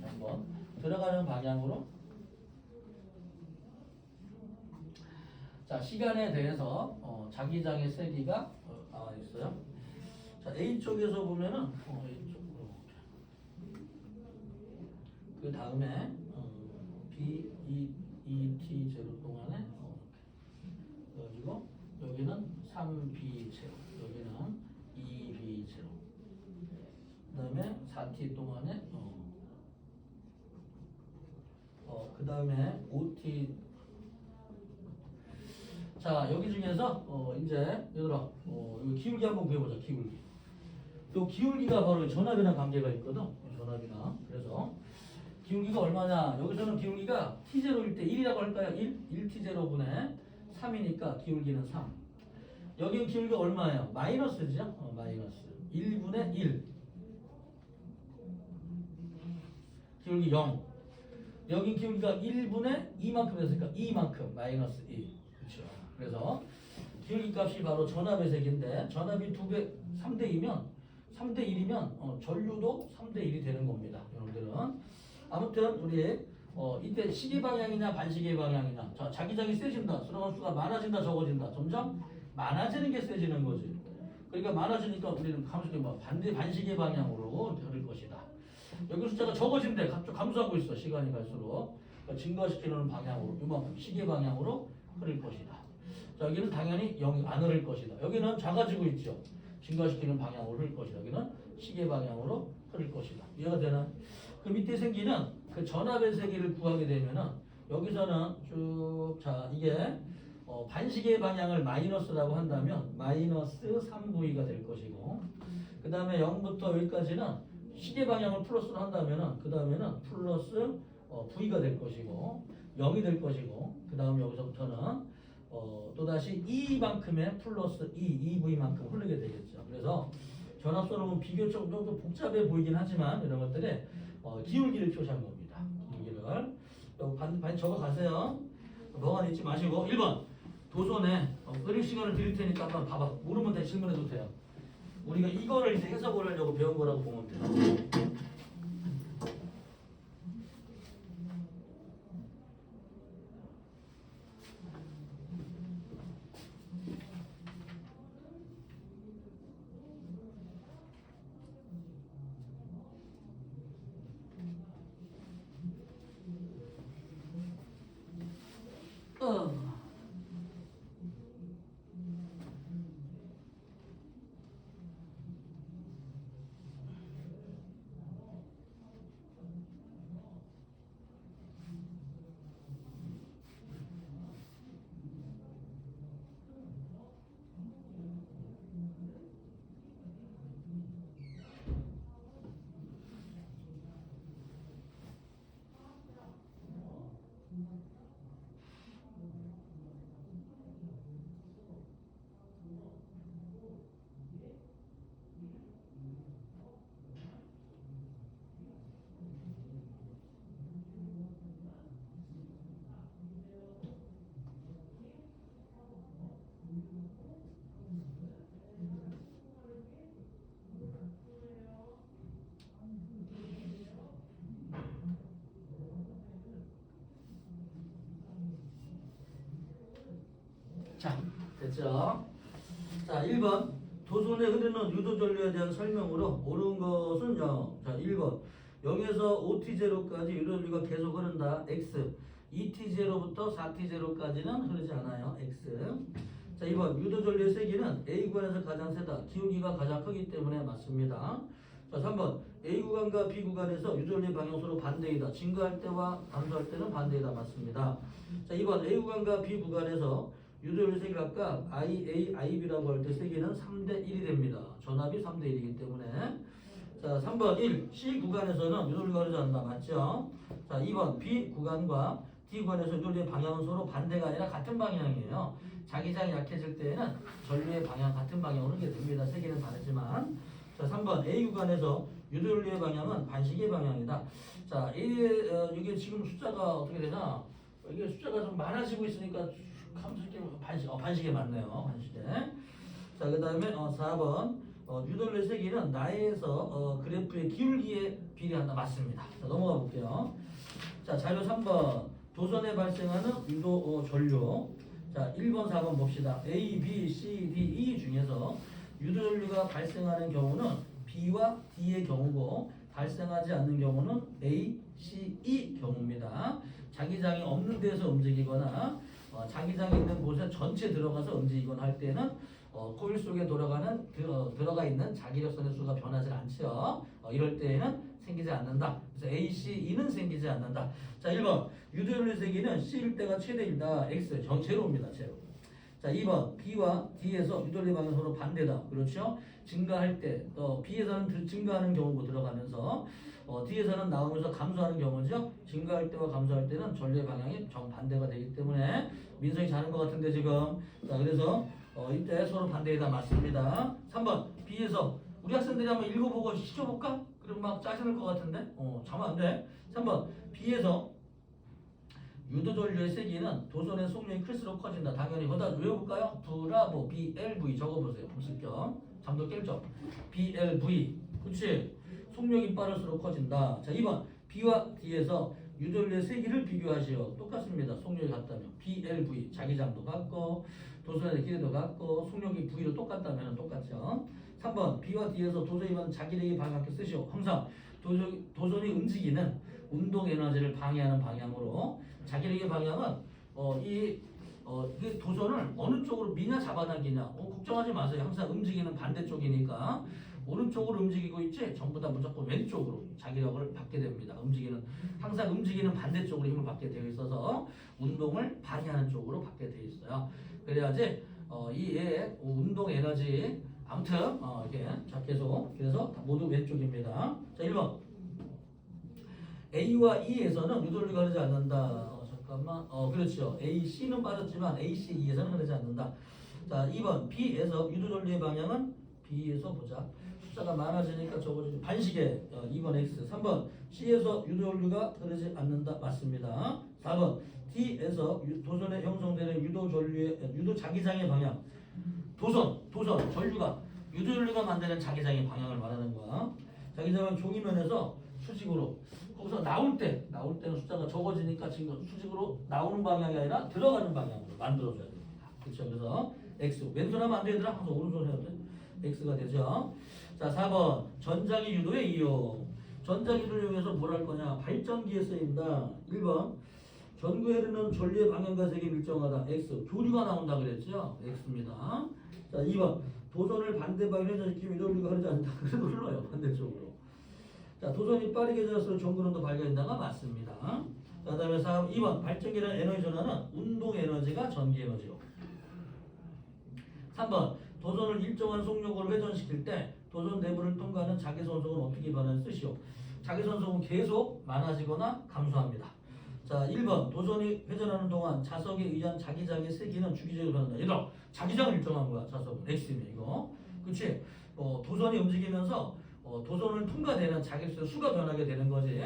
한번 들어가는 방향으로. 자, 시간에 대해서 자기장의 세기가 나와 있어요. 자, A 쪽에서 보면은 A 쪽으로. 그 다음에 B, E, T 제로 동안에 그리고 여기는 3B 제로, 여기는 2B 제로. 그 다음에 4T 동안에 그 다음에 5T. 자, 여기 중에서 이제 얘들아 이거 기울기 한번 구해보자. 기울기. 요 기울기가 바로 전압이랑 관계가 있거든. 전압이랑. 그래서 기울기가 얼마냐? 여기서는 기울기가 T0일 때 1이라고 할까요? 1T0분의 3이니까 기울기는 3. 여기는 기울기가 얼마예요? 마이너스죠? 마이너스 1분의 1. 기울기 0. 여기 기울기가 1분의 2만큼 됐으니까 2만큼 마이너스 2. 그렇죠. 그래서 기울기 값이 바로 전압의 세기인데 전압이 2배 3대 1이면 전류도 3대 1이 되는 겁니다. 여러분들은 아무튼 우리 이때 시계 방향이냐 반시계 방향이냐. 자, 자기장이 세진다. 수능한 수가 많아진다 적어진다. 점점 많아지는 게 세지는 거지. 그러니까 많아지니까 우리는 반시계 방향으로 흐를 것이다. 여기 숫자가 적어진대. 갑자기 감소하고 있어. 시간이 갈수록. 그러니까 증가시키는 방향으로 이만큼 시계 방향으로 흐를 것이다. 자, 여기는 당연히 0이 안 흐를 것이다. 여기는 작아지고 있죠. 증가시키는 방향으로 흐를 것이다. 여기는 시계 방향으로 흐를 것이다. 이해가 되나? 그 밑에 생기는 그 전압의 세기를 구하게 되면은 여기서는 쭉 자 이게 반시계 방향을 마이너스라고 한다면 마이너스 3V가 될 것이고 그 다음에 0부터 여기까지는 시계 방향을 플러스로 한다면은 그 다음에는 플러스 V가 될 것이고 0이 될 것이고 그 다음 여기서부터는 또다시 E만큼의 플러스 2V만큼 흐르게 되겠죠. 그래서 전압선은 비교적 좀 복잡해 보이긴 하지만 이런 것들이 기울기를 표시한 겁니다. 기울기를 반드시 적어가세요. 멍하니 잊지 마시고 1번 도선에 어릴 시간을 드릴 테니까 한번 봐봐. 모르면 다 질문해도 돼요. 우리가 이거를 이제 해석을 하려고 배운 거라고 보면 돼요. 자, 됐죠? 자, 1번. 도선에 흐르는 유도 전류에 대한 설명으로 옳은 것은 0. 자, 1번. 0에서 5t0까지 유도 전류가 계속 흐른다. X. 2t0부터 4t0까지는 흐르지 않아요. X. 자, 2번. 유도 전류의 세기는 A 구간에서 가장 세다. 기울기가 가장 크기 때문에 맞습니다. 자, 3번. A 구간과 B 구간에서 유도 전류의 방향 서로 반대이다. 증가할 때와 감소할 때는 반대이다. 맞습니다. 자, 2번. A 구간과 B 구간에서 유도율 세기 각각 IA, IB라고 할 때 세기는 3대 1이 됩니다. 전압이 3대 1이기 때문에. 자, 3번 1. C 구간에서는 유도율가 흐르지 않는다. 맞죠? 자, 2번 B 구간과 D 구간에서 유도율의 방향은 서로 반대가 아니라 같은 방향이에요. 자기장이 약해질 때에는 전류의 방향 같은 방향으로 흐르게 됩니다. 세기는 다르지만. 자, 3번 A 구간에서 유도율의 방향은 반시계 방향이다. 자, 이게 지금 숫자가 어떻게 되나? 이게 숫자가 좀 많아지고 있으니까 반시계 맞네요. 반시계. 자, 그 다음에 4번 유도율의 세기는 나에서 그래프의 기울기에 비례한다. 맞습니다. 자, 넘어가 볼게요. 자, 자료 3번 도선에 발생하는 유도 전류. 자, 1번 4번 봅시다. A, B, C, D, E 중에서 유도 전류가 발생하는 경우는 B와 D의 경우고 발생하지 않는 경우는 A, C, E 경우입니다. 자기장이 없는 데서 움직이거나 자기장이 있는 곳에 전체 들어가서 움직이거나 할 때는 코일 속에 들어가 있는 자기력선의 수가 변하지 않죠. 이럴 때에는 생기지 않는다. 그래서 A, C, E는 생기지 않는다. 자, 1번 유도율의 세기는 C일 때가 최대이다. X 제로입니다. 제로. 자, 2번 B와 D에서 유도율의 방향 서로 반대다. 그렇죠? 증가할 때 B에서는 증가하는 경우고 들어가면서 D에서는 나오면서 감소하는 경우죠. 증가할 때와 감소할 때는 전류의 방향이 정반대가 되기 때문에 민성이 자는 것 같은데 지금. 자, 그래서 이때 서로 반대이다. 맞습니다. 3번 B에서 우리 학생들이 한번 읽어보고 시켜볼까? 그럼 막 짜증날 것 같은데? 자면 안 돼. 3번 B에서 유도전류의 세기는 도선의 속력이 클수록 커진다. 당연히 거기다 외워볼까요? 브라보 BLV 적어보세요. 복습경 잠도 깰죠? BLV 그치? 속력이 빠를수록 커진다. 자, 2번 B와 D에서 유도율의 세기를 비교하시오. 똑같습니다. 속력이 같다면 BLV 자기장도 같고 도선의 길이도 같고 속력이 V로 똑같다면 똑같죠. 3번 B와 D에서 도선이 받는 자기력이 방향을 쓰시오. 항상 도선이 움직이는 운동 에너지를 방해하는 방향으로 자기력의 방향은 이 도선을 어느 쪽으로 미냐 잡아당기냐 걱정하지 마세요. 항상 움직이는 반대쪽이니까 오른쪽으로 움직이고 있지 전부 다 무조건 왼쪽으로 자기력을 받게 됩니다. 항상 움직이는 반대쪽으로 힘을 받게 되어 있어서 운동을 방해하는 쪽으로 받게 되어 있어요. 그래야지 이의 운동 에너지 아무튼 이렇게 자 계속 그래서 모두 왼쪽입니다. 자, 1번 A와 E에서는 유도율가 흐르지 않는다. 잠깐만. 그렇죠. A, C는 빠졌지만 A, C, E에서는 흐르지 않는다. 자, 2번 B에서 유도전류의 방향은 B에서 보자. 숫자가 많아지니까 적어주죠. 반시계 2번 X. 3번 C에서 유도전류가 흐르지 않는다. 맞습니다. 4번 D에서 도선에 형성되는 유도 자기장의 방향. 도선 전류가 유도전류가 만드는 자기장의 방향을 말하는 거야. 자기장은 종이면에서 수직으로 거기서 나올 때는 숫자가 적어지니까 지금 수직으로 나오는 방향이 아니라 들어가는 방향으로 만들어줘야 됩니다. 그렇죠? 그래서 X 왼손하면 안 되더라. 항상 오른손 해야 돼. X가 되죠. 자, 4번 전자기 유도의 이용. 전자기 유도를 이용해서 뭘 할 거냐? 발전기에 쓰인다. 1번 전구에 흐르는 전류의 방향과 색이 일정하다. X 교류가 나온다 그랬죠? X입니다. 자, 2번 도선을 반대 방향에 회전시키면 유도류가 흐르지 않는다. 그래도 흘러요 반대쪽으로. 자, 도선이 빠르게 전할수록 전구론도 발견된다가 맞습니다. 자, 그 다음에 2번 발전기는 에너지 전환은 운동 에너지가 전기 에너지로. 3번 도선을 일정한 속력으로 회전시킬 때 도선 내부를 통과하는 자기선속은 어떻게 변하는지 쓰시오. 자기선속은 계속 많아지거나 감소합니다. 자, 1번 도선이 회전하는 동안 자석에 의한 자기장의 세기는 주기적으로 변한다. 얘들아 자기장을 일정한 거야. 자석은 X면 이거 그치? 도선이 움직이면서 도선을 통과되는 자기력의 수가 변하게 되는 거지.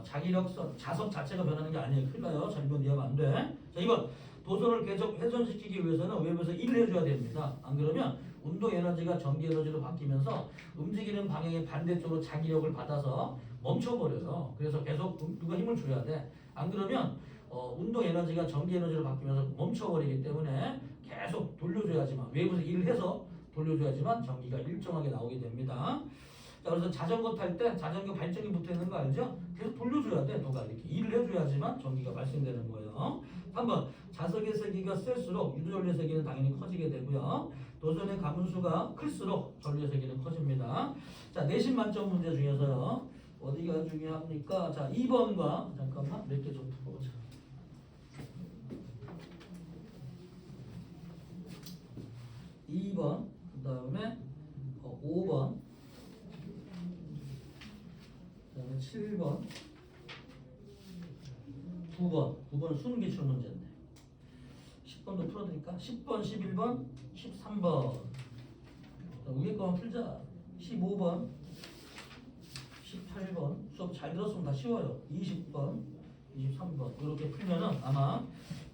자기력선 자석 자체가 변하는 게 아니에요. 큰일 나요. 잘못 이해하면 안 돼. 자, 2번 도선을 계속 회전시키기 위해서는 외부에서 1을 해줘야 됩니다. 안 그러면 운동 에너지가 전기 에너지로 바뀌면서 움직이는 방향의 반대쪽으로 자기력을 받아서 멈춰버려요. 그래서 계속 누가 힘을 줘야 돼. 안 그러면 운동 에너지가 전기 에너지로 바뀌면서 멈춰버리기 때문에 계속 돌려줘야지만 외부에서 일을 해서 돌려줘야지만 전기가 일정하게 나오게 됩니다. 자, 그래서 자전거 탈 때 자전거 발전기 붙어 있는 거 알죠? 계속 돌려줘야 돼. 누가 이렇게 일을 해줘야지만 전기가 발생되는 거예요. 3번 자석의 세기가 셀수록 유도전류 세기는 당연히 커지게 되고요. 도전의 가분수가 클수록 전류 세기는 커집니다. 자, 내신 만점 문제 중에서요. 어디가 중요합니까? 자, 2번과 잠깐만 몇 개 좀 풀어보자. 2번, 그 다음에 5번, 그 다음에 7번, 9번 수능 기출 문제인데 10번도 풀어드릴까? 10번, 11번, 13번 위에 거만 풀자. 15번, 18번 수업 잘 들었으면 다 쉬워요. 20번, 23번 이렇게 풀면은 아마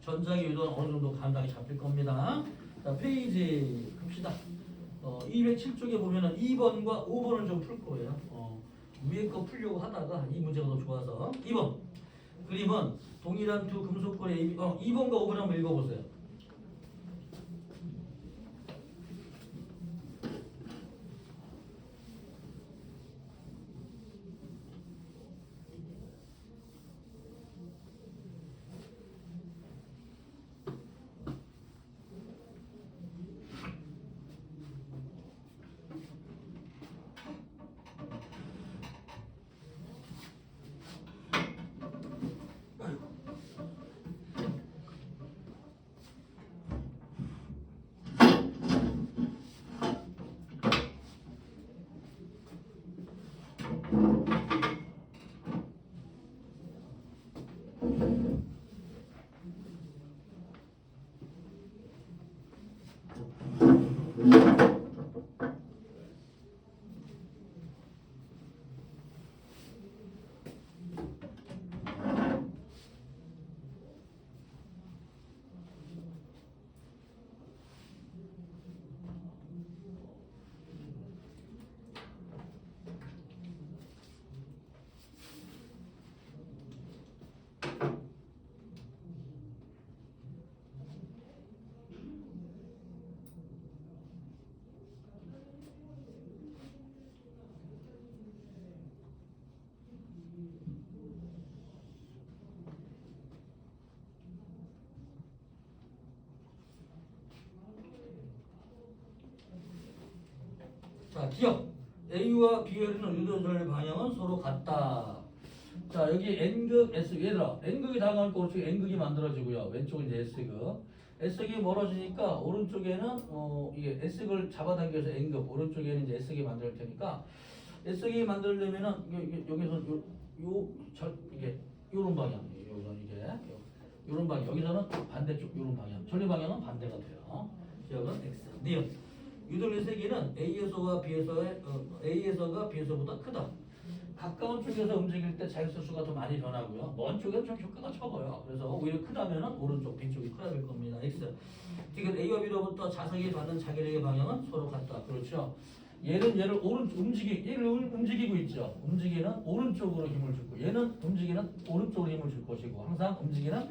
전자기 유도는 어느 정도 감각이 잡힐 겁니다. 자, 페이지 봅시다. 207쪽에 보면은 2번과 5번을 좀 풀 거예요. 위에 거 풀려고 하다가 이 문제가 더 좋아서 2번 그림은 동일한 두 금속걸의 2번과 5번 한번 읽어보세요. 자, 기억. A와 B에 흐르는 유도전류 방향은 서로 같다. 자, 여기 N극, S극. 얘들아, N극이 다가갈 거 오른쪽에 N극이 만들어지고요. 왼쪽은 이제 S극. S극이 멀어지니까 오른쪽에는 이게 S극을 잡아당겨서 N극, 오른쪽에는 이제 S극이 만들 테니까 S극이 만들려면은 여기서 이게 요런 방향. 요런 방향. 여기서는 반대쪽 요런 방향. 전류 방향은 반대가 돼요. 기억은 X. 니은. 유도류 세기는 A에서가 B에서보다 크다. 가까운 쪽에서 움직일 때 자율수 수가 더 많이 변하고요. 먼 쪽에는 좀 효과가 적어요. 그래서 오히려 크다면은 오른쪽, B쪽이 커야 될 겁니다. X. 지금 A와 B로부터 자석이 받는 자기력의 방향은 서로 같다. 그렇죠. 얘를 움직이고 있죠. 움직이는 오른쪽으로 힘을 주고 얘는 움직이는 오른쪽으로 힘을 줄 것이고 항상 움직이는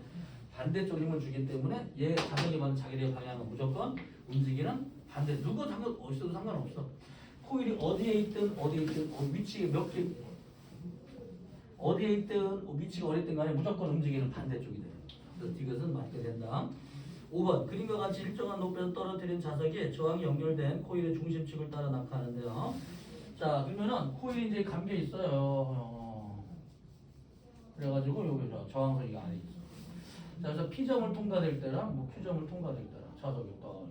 반대쪽 힘을 주기 때문에 얘 자석이 받는 자기력의 방향은 무조건 움직이는 반대. 누가 어디서도 상관없어. 코일이 어디에 있든 위치에 몇 개 어디에 있든 위치가 어디 있든 간에 무조건 움직이는 반대쪽이 돼요. 그래서 이것은 맞게 된다. 5번 그림과 같이 일정한 높이에서 떨어뜨린 자석이 저항이 연결된 코일의 중심축을 따라 낙하하는데요. 자, 그러면은 코일이 이제 감겨 있어요. 그래가지고 여기 저항선이 안에 있어. 자, 그래서 P점을 통과될 때랑 Q점을 통과될 때랑 자석이 떠.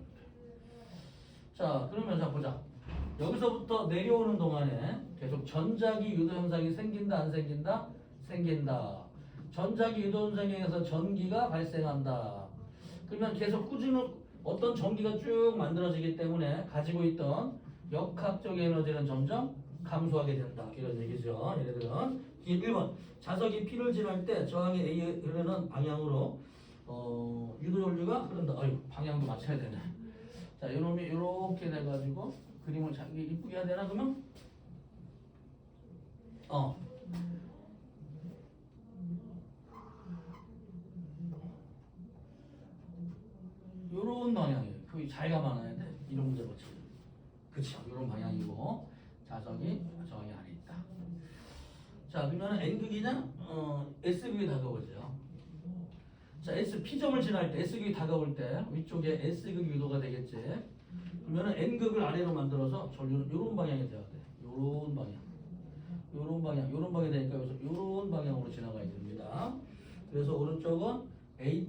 자, 그러면 자 보자. 여기서부터 내려오는 동안에 계속 전자기 유도 현상이 생긴다 안 생긴다? 생긴다. 전자기 유도 현상에서 전기가 발생한다. 그러면 계속 꾸준히 어떤 전기가 쭉 만들어지기 때문에 가지고 있던 역학적 에너지는 점점 감소하게 된다. 이런 얘기죠. 예를 들어 1번 자석이 P를 지날 때 저항이 A에 흐르는 방향으로 유도전류가 흐른다. 방향도 맞춰야 되네. 자, 이놈이 이렇게 돼가지고 그림을 이쁘게 해야 되나 그러면? 요런 방향이에요. 여기 자기가 많아야 돼. 이런 문제 맞춰. 그쵸? 이런 방향이고 자석이 정확히 안에 있다. 자, 그러면 N극이냐? S극이 다가오죠. 자, P점을 지날 때 S극이 다가올 때 위쪽에 S극 유도가 되겠지. 그러면 N극을 아래로 만들어서 요런 방향이 돼야 돼. 요런 방향. 요런 방향이 되니까 여기서 요런 방향으로 지나가야 됩니다. 그래서 오른쪽은 A,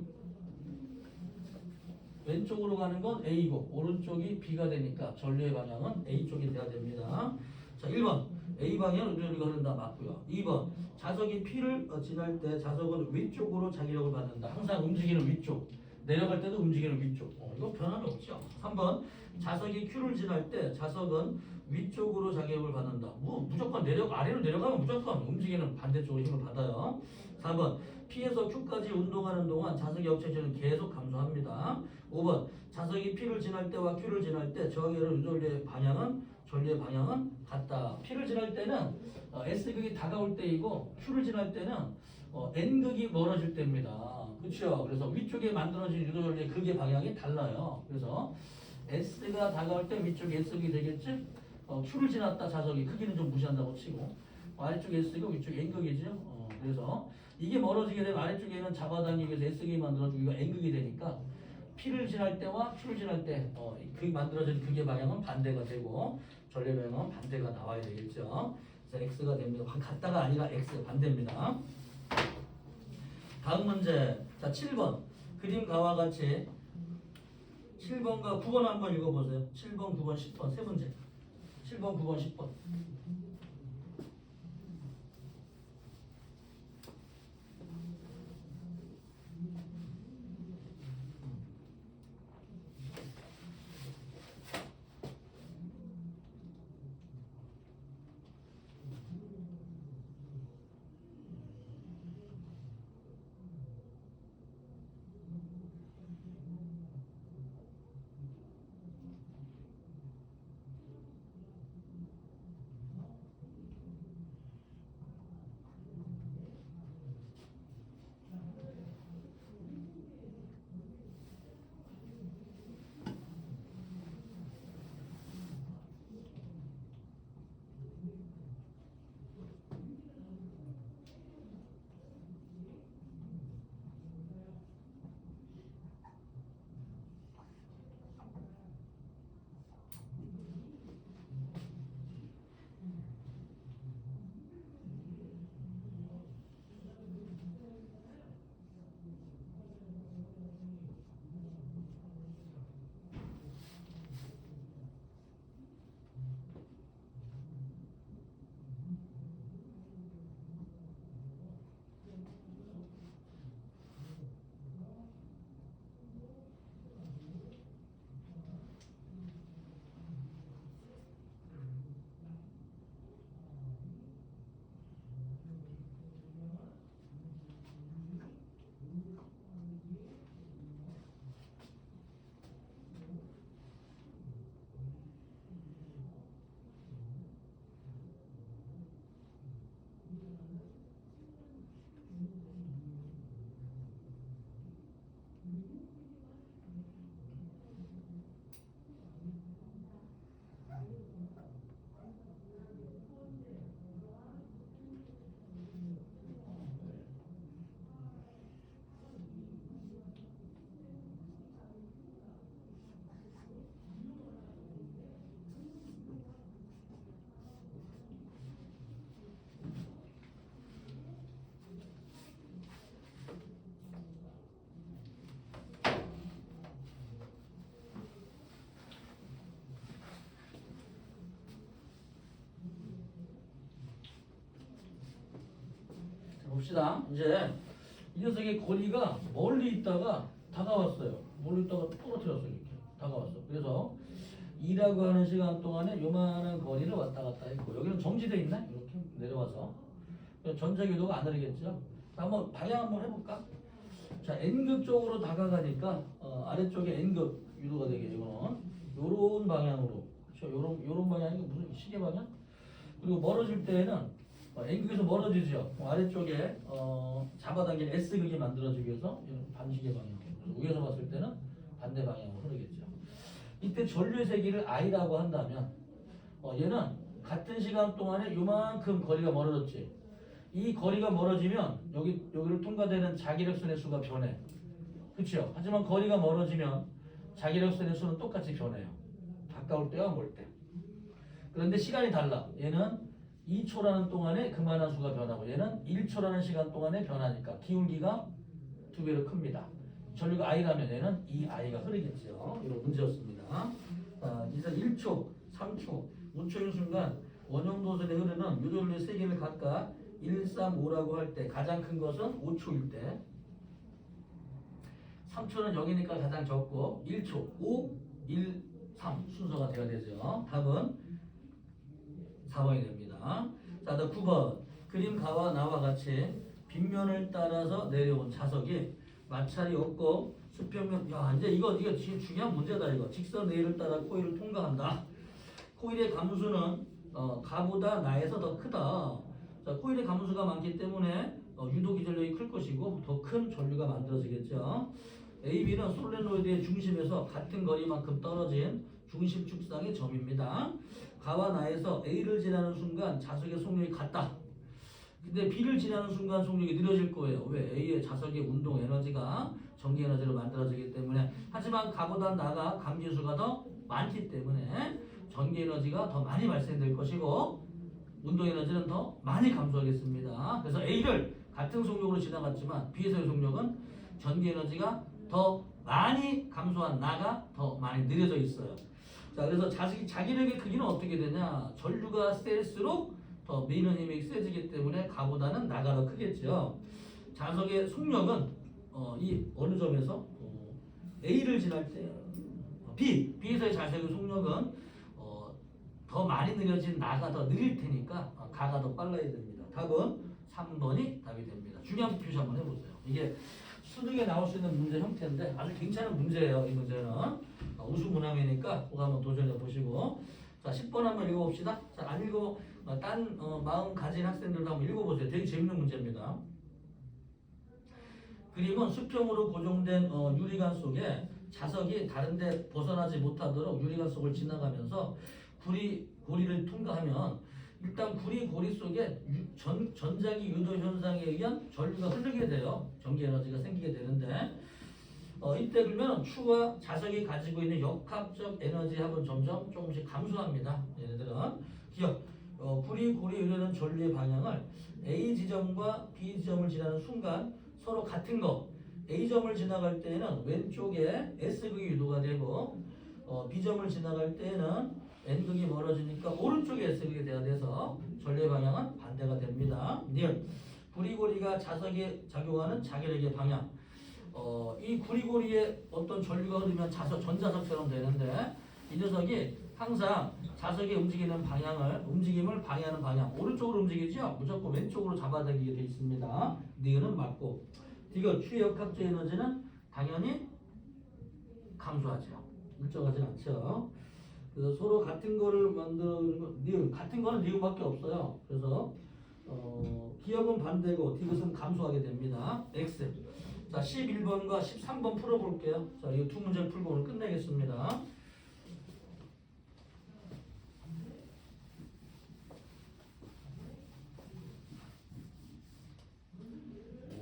왼쪽으로 가는 건 A고 오른쪽이 B가 되니까 전류의 방향은 A 쪽이 돼야 됩니다. 자, 1번 A 방향으로 전류가 흐른다. 맞고요. 2번 자석이 P를 지날 때 자석은 위쪽으로 자기력을 받는다. 항상 움직이는 위쪽. 내려갈 때도 움직이는 위쪽. 이거 변함이 없죠. 3번 자석이 Q를 지날 때 자석은 위쪽으로 자기력을 받는다. 무조건 아래로 내려가면 무조건 움직이는 반대쪽으로 힘을 받아요. 4번 P에서 Q까지 운동하는 동안 자석의 역체질은 계속 감소합니다. 5번 자석이 P를 지날 때와 Q를 지날 때 저항의 전류의 방향은 같다. P를 지날 때는 S극이 다가올 때이고 Q를 지날 때는 N극이 멀어질 때입니다. 그렇죠? 그래서 위쪽에 만들어진 유도전류의 극의 방향이 달라요. 그래서 S가 다가올 때 위쪽에 S극이 되겠지? Q를 지났다 자석이 크기는 좀 무시한다고 치고 아래쪽에 S가 위쪽에 N극이죠. 그래서 이게 멀어지게 되면 아래쪽에는 잡아당기기 위해서 S극이 만들어지고 이거 N극이 되니까 P를 지날 때와 Q를 지날 때 그 만들어진 극의 방향은 반대가 되고 전류의 방향은 반대가 나와야 되겠죠. 그래서 X가 됩니다. 같다가 아니라 X 반대입니다. 다음 문제. 자, 7번. 그림과와 같이 7번과 9번 한번 읽어보세요. 7번, 9번, 10번 세 문제. 7번, 9번, 10번. 봅시다. 이제 이 녀석의 거리가 멀리 있다가 다가왔어요. 멀리 있다가 떨어뜨렸어요. 이렇게 다가왔어. 그래서 2라고 하는 시간 동안에 요만한 거리를 왔다 갔다 했고 여기는 정지되어 있나? 이렇게 내려와서 전자 궤도가 안 흐르겠죠. 한번 방향 한번 해볼까? 자, N극 쪽으로 다가가니까 아래쪽에 N극 유도가 되게 이거는 요런 방향으로 그렇죠. 요런 방향이 무슨 시계 방향? 그리고 멀어질 때에는 N극에서 멀어지죠. 아래쪽에 잡아당긴 S극이 만들어지기 위해서 반시계 방향. 위에서 봤을 때는 반대 방향으로 흐르겠죠. 이때 전류의 세기를 I라고 한다면 얘는 같은 시간 동안에 요만큼 거리가 멀어졌지. 이 거리가 멀어지면 여기를 통과되는 자기력선의 수가 변해. 그렇죠? 하지만 거리가 멀어지면 자기력선의 수는 똑같이 변해요. 가까울 때와 멀 때. 그런데 시간이 달라. 얘는 2초라는 동안에 그만한 수가 변하고 얘는 1초라는 시간 동안에 변하니까 기울기가 2배로 큽니다. 전류가 I라면 얘는 이 I가 흐르겠죠. 이런 문제였습니다. 이제 1초, 3초, 5초인 순간 원형도선에 흐르는 요전류의 세기를 각각 1, 3, 5라고 할 때 가장 큰 것은 5초일 때, 3초는 0이니까 가장 적고 1초, 5, 1, 3 순서가 되어야 되죠. 답은 4번이 됩니다. 자, 9번 그림 가와 나와 같이 빗면을 따라서 내려온 자석이 마찰이 없고 수평면. 야, 이제 이거 중요한 문제다. 이거 직선 레일을 따라 코일을 통과한다. 코일의 감수는 가보다 나에서 더 크다. 자, 코일의 감수가 많기 때문에 유도 기전력이 클 것이고 더 큰 전류가 만들어지겠죠. AB는 솔레노이드의 중심에서 같은 거리만큼 떨어진 중심 축상의 점입니다. 가와 나에서 A를 지나는 순간 자석의 속력이 같다. 근데 B를 지나는 순간 속력이 느려질 거예요. 왜? A의 자석의 운동 에너지가 전기 에너지로 만들어지기 때문에. 하지만 가보다 나가 감지수가 더 많기 때문에 전기 에너지가 더 많이 발생될 것이고 운동 에너지는 더 많이 감소하겠습니다. 그래서 A를 같은 속력으로 지나갔지만 B에서의 속력은 전기 에너지가 더 많이 감소한 나가 더 많이 느려져 있어요. 자, 그래서 자기력의 크기는 어떻게 되냐? 전류가 셀수록 더 미는 힘이 세지기 때문에 가보다는 나가 더 크겠죠. 자석의 속력은 이 어느 점에서 A를 지날 때 B에서의 자석의 속력은 더 많이 느려진 나가 더 느릴 테니까 가가 더 빨라야 됩니다. 답은 3번이 답이 됩니다. 중요한 표시 한번 해보세요. 이게 수능에 나올 수 있는 문제 형태인데 아주 괜찮은 문제예요. 이 문제는 우수문항이니까 그거 한번 도전해 보시고. 자, 10번 한번 읽어봅시다. 자, 안 읽어 딴 마음 가진 학생들도 한번 읽어보세요. 되게 재밌는 문제입니다. 그림은 수평으로 고정된 유리관 속에 자석이 다른데 벗어나지 못하도록 유리관 속을 지나가면서 고리를 통과하면 일단 고리 속에 전자기 유도 현상에 의한 전류가 흐르게 돼요. 전기 에너지가 생기게 되는데 이때 그러면 추와 자석이 가지고 있는 역학적 에너지 합은 점점 조금씩 감소합니다. 얘네들은 기억. 고리 흐르는 전류의 방향을 A 지점과 B 지점을 지나는 순간 서로 같은 거. A점을 지나갈 때에는 왼쪽에 S극이 유도가 되고 B점을 지나갈 때에는 N극이 멀어지니까 오른쪽에 S극이 돼야 돼서 전류의 방향은 반대가 됩니다. 구리고리가 자석에 작용하는 자기력의 방향. 이 구리고리에 어떤 전류가 흐르면 전자석처럼 되는데 이 녀석이 항상 자석의 움직임을 방해하는 방향 오른쪽으로 움직이죠. 무조건 왼쪽으로 잡아당기게 되어 있습니다. 니은은 맞고 디귿 추의 역학적 에너지는 당연히 감소하죠. 일정하지 않죠. 그래서 서로 같은 거를 만드는 거, 니은 같은 거는 니은밖에 없어요. 그래서 기억은 반대고 디귿은 감소하게 됩니다. X. 자, 11번과 13번 풀어볼게요. 자, 이 두 문제를 풀고 오늘 끝내겠습니다.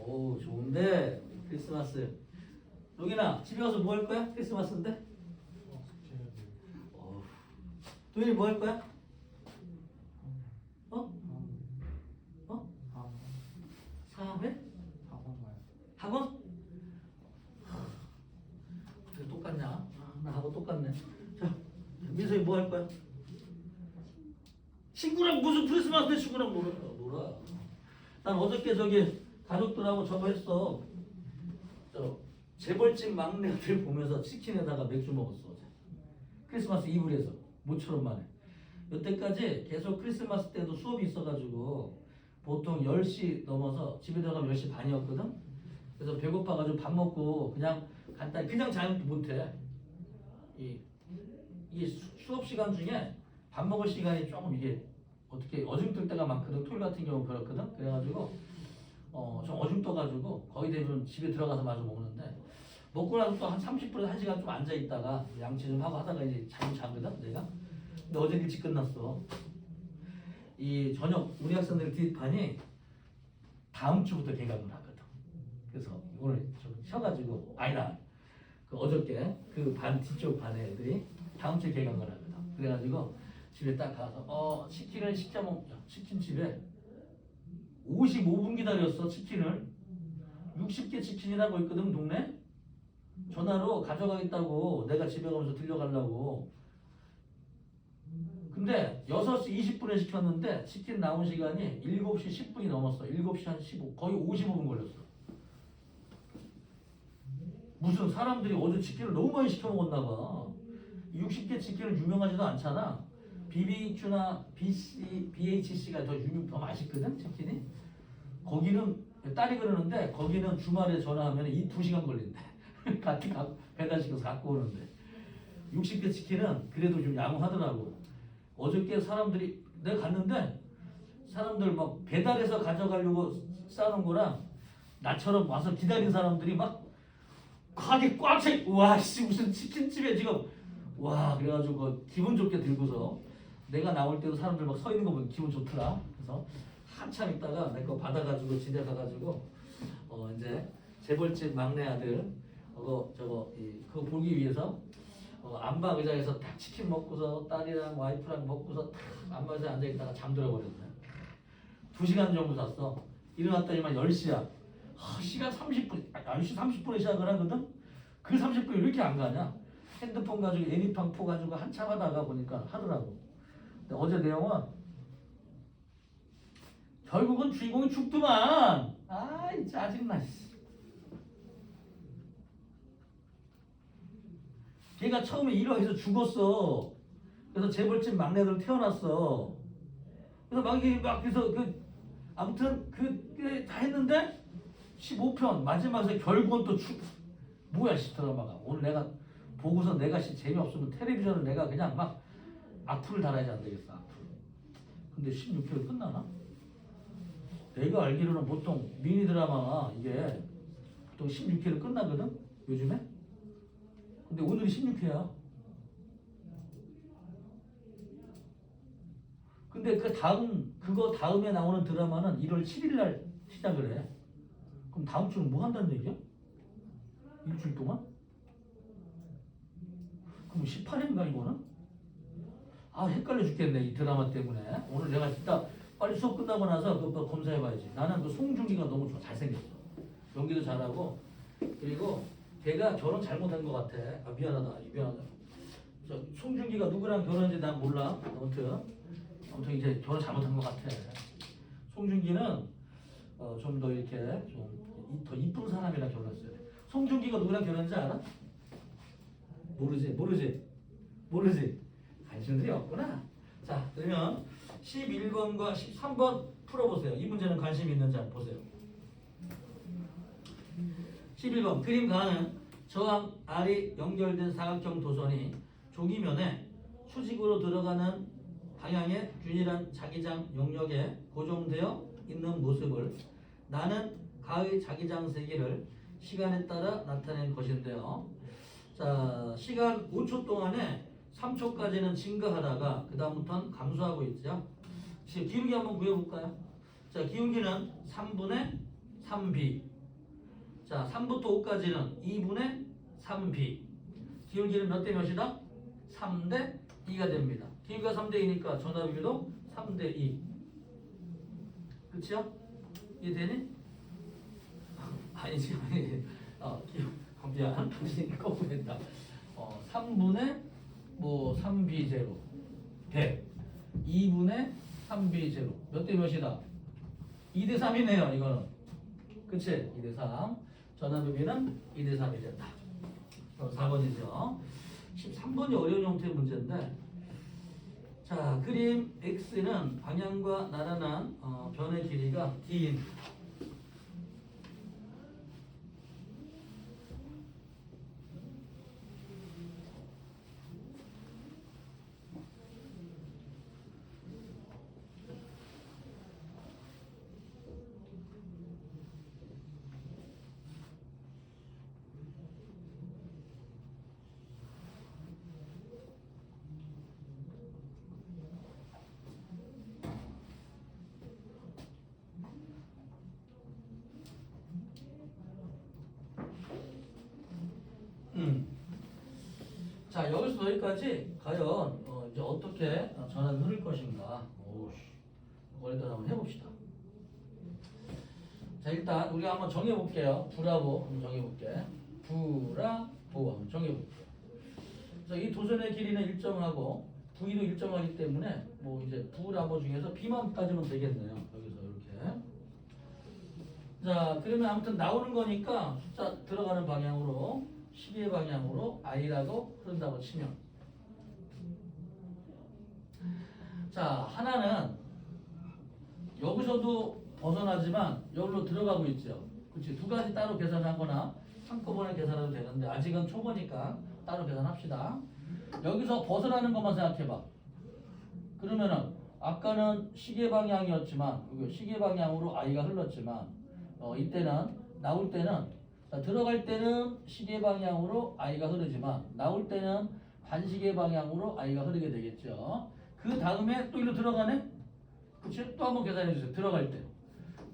오, 좋은데 크리스마스. 여기나 집에 가서 뭐 할 거야? 크리스마스인데? 도현이 뭐 할 거야? 사회? 학원? 똑같냐? 나하고 똑같네. 자, 민석이 뭐 할 거야? 친구랑 무슨 크리스마스 때 친구랑 놀아. 난 어저께 가족들하고 저거 했어. 재벌집 막내들 보면서 치킨에다가 맥주 먹었어. 어제. 크리스마스 이브에서 모처럼 만에. 여태까지 계속 크리스마스 때도 수업이 있어가지고 보통 10시 넘어서 집에 들어가면 10시 반이었거든. 그래서 배고파가지고 밥 먹고 그냥 간단히 그냥 자유도 못해. 이 수업 시간 중에 밥 먹을 시간이 조금 이게 어떻게 어중뜰 때가 많거든. 토요일 같은 경우 그렇거든. 그래가지고 좀 어중떠가지고 거의 대부분 집에 들어가서 마저 먹는데 먹고 나서 또 한 30분에서 1시간 좀 앉아 있다가 양치 좀 하고 하다가 이제 잠이 자거든 내가. 근데 어제 일찍 끝났어. 이 저녁 우리 학생들 뒷반이 다음 주부터 개강을 하거든. 그래서 오늘 좀 쉬어가지고 아니다. 그 어저께 그 반 뒤쪽 반의 애들이 다음 주에 개강을 하거든. 그래가지고 집에 딱 가서 치킨을 시켜 먹자. 치킨집에 55분 기다렸어. 치킨을 60개 치킨이라고 있거든 동네. 전화로 가져가겠다고 내가 집에 가면서 들려가려고. 근데 6시 20분에 시켰는데 치킨 나온 시간이 7시 10분이 넘었어. 7시 한 15, 거의 55분 걸렸어. 무슨 사람들이 어제 치킨을 너무 많이 시켜 먹었나 봐. 60개 치킨은 유명하지도 않잖아. BBQ나 BHC가 더 맛있거든 치킨이. 거기는 딸이 그러는데 거기는 주말에 전화하면 2시간 걸린대. 같이 배달시켜서 갖고 오는데 60개 치킨은 그래도 좀 양호하더라고. 어저께 사람들이 내가 갔는데 사람들 막 배달해서 가져가려고 싸는 거랑 나처럼 와서 기다린 사람들이 막 가게 꽉 차. 와 씨 무슨 치킨집에 지금 와 그래가지고 기분 좋게 들고서 내가 나올 때도 사람들 막 서 있는 거 보면 기분 좋더라. 그래서 한참 있다가 내 거 받아가지고 집에 가가지고 이제 재벌집 막내 아들 그거 보기 위해서 안마 의자에서 딱 치킨 먹고서 딸이랑 와이프랑 먹고서 딱 안마 의자에 앉아있다가 잠들어 버렸네. 2시간 정도 잤어. 일어났더니만 10시야. 시간 30분, 10시 30분에 시작을 하거든? 그 30분이 왜 이렇게 안 가냐? 핸드폰 가지고 애니팡 포 가지고 한참 하다가 보니까 하더라고. 근데 어제 내용은 결국은 주인공이 죽더만. 아이 짜증나. 걔가 처음에 1화에서 죽었어. 그래서 재벌집 막내들 태어났어. 그래서 그래서 아무튼 다 했는데 15편 마지막에 결국은 또 뭐야 드라마가. 오늘 내가 보고서 내가 재미없으면 텔레비전을 내가 그냥 막 악플을 달아야지 안 되겠어. 악플. 근데 16회로 끝나나? 내가 알기로는 보통 미니 드라마가 이게 보통 16회로 끝나거든 요즘에. 근데 오늘이 16회야. 근데 그거 다음에 나오는 드라마는 1월 7일 날 시작을 해. 그럼 다음 주는 뭐 한다는 얘기야? 일주일 동안? 그럼 18회인가 이거는? 헷갈려 죽겠네 이 드라마 때문에. 오늘 내가 이따 빨리 수업 끝나고 나서 그거 검사해봐야지. 나는 그 송중기가 너무 좋아. 잘생겼어. 연기도 잘하고. 그리고 걔가 결혼 잘못한 것 같아. 미안하다. 송중기가 누구랑 결혼했는지 난 몰라. 아무튼 이제 결혼 잘못한 것 같아. 송중기는 좀 더 이렇게 좀 더 이쁜 사람이랑 결혼했어요. 송중기가 누구랑 결혼했는지 알아? 모르지. 관심들이 없구나. 자, 그러면 11번과 13번 풀어보세요. 이 문제는 관심 있는지 한번 보세요. 11번 그림 가는 저항 R이 연결된 사각형 도선이 조기면에 수직으로 들어가는 방향의 균일한 자기장 영역에 고정되어 있는 모습을 나는 가의 자기장 세기를 시간에 따라 나타낸 것인데요. 자, 시간 5초 동안에 3초까지는 증가하다가 그 다음부터는 감소하고 있죠. 지금 기울기 한번 구해볼까요? 자, 기울기는 3분의 3b. 자, 3부터 5까지는 2분의 3b. 기울기는 몇 대 몇이다? 3대 2가 됩니다. 기울기가 3대 2니까 전압비도 3대 2. 그치요? 이해되니? 아니지. 미안. 당신이 거부했다. 3분의 3b 제로 100. 2분의 3b 제로 몇 대 몇이다? 2대 3이네요 이거는. 그치? 2대 3. 전압비는 2대 3이 된다. 4번이죠. 13번이 어려운 형태의 문제인데, 자, 그림 X는 방향과 나란한 변의 길이가 D인 여기서 여기까지 과연 이제 어떻게 전환이 흐를 것인가. 머리도 한번 해봅시다. 자, 일단 우리가 한번 정해볼게요. 부라보 한번 정해볼게. 부라보 한번 정해볼게요. 그래서 이 도선의 길이는 일정하고 V도 일정하기 때문에 뭐 이제 부라보 중에서 B만 따지면 되겠네요. 여기서 이렇게. 자, 그러면 아무튼 나오는 거니까 숫자 들어가는 방향으로 시계 방향으로 I라고 흐른다고 치면, 자, 하나는 여기서도 벗어나지만 여기로 들어가고 있죠. 그렇지? 두 가지 따로 계산하거나 한꺼번에 계산해도 되는데 아직은 초보니까 따로 계산합시다. 여기서 벗어나는 것만 생각해봐. 그러면은 아까는 시계 방향이었지만 시계 방향으로 I가 흘렀지만 이때는 나올 때는 들어갈 때는 시계 방향으로 I가 흐르지만 나올 때는 반시계 방향으로 I가 흐르게 되겠죠. 그 다음에 또 일로 들어가네? 그치? 또 한번 계산해 주세요. 들어갈 때.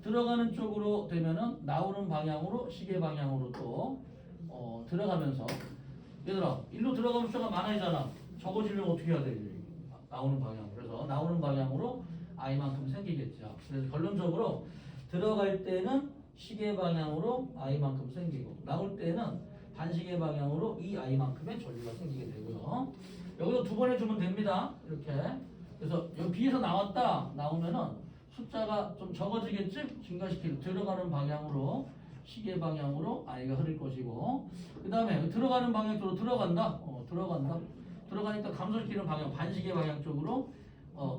들어가는 쪽으로 되면은 나오는 방향으로 시계 방향으로 또 들어가면서, 얘들아 일로 들어가면 숫자가 많아지잖아. 적어지려면 어떻게 해야 돼? 나오는 방향으로. 그래서 나오는 방향으로 I만큼 생기겠죠. 그래서 결론적으로 들어갈 때는 시계 방향으로 I만큼 생기고 나올 때는 반시계 방향으로 이 I만큼의 전류가 생기게 되고요. 여기서 두 번 해주면 됩니다. 이렇게. 그래서 여기 B에서 나오면은 숫자가 좀 적어지겠지? 증가시키는 들어가는 방향으로 시계 방향으로 I가 흐를 것이고, 그 다음에 들어가는 방향 쪽으로 들어간다. 들어가니까 감소시키는 방향 반시계 방향 쪽으로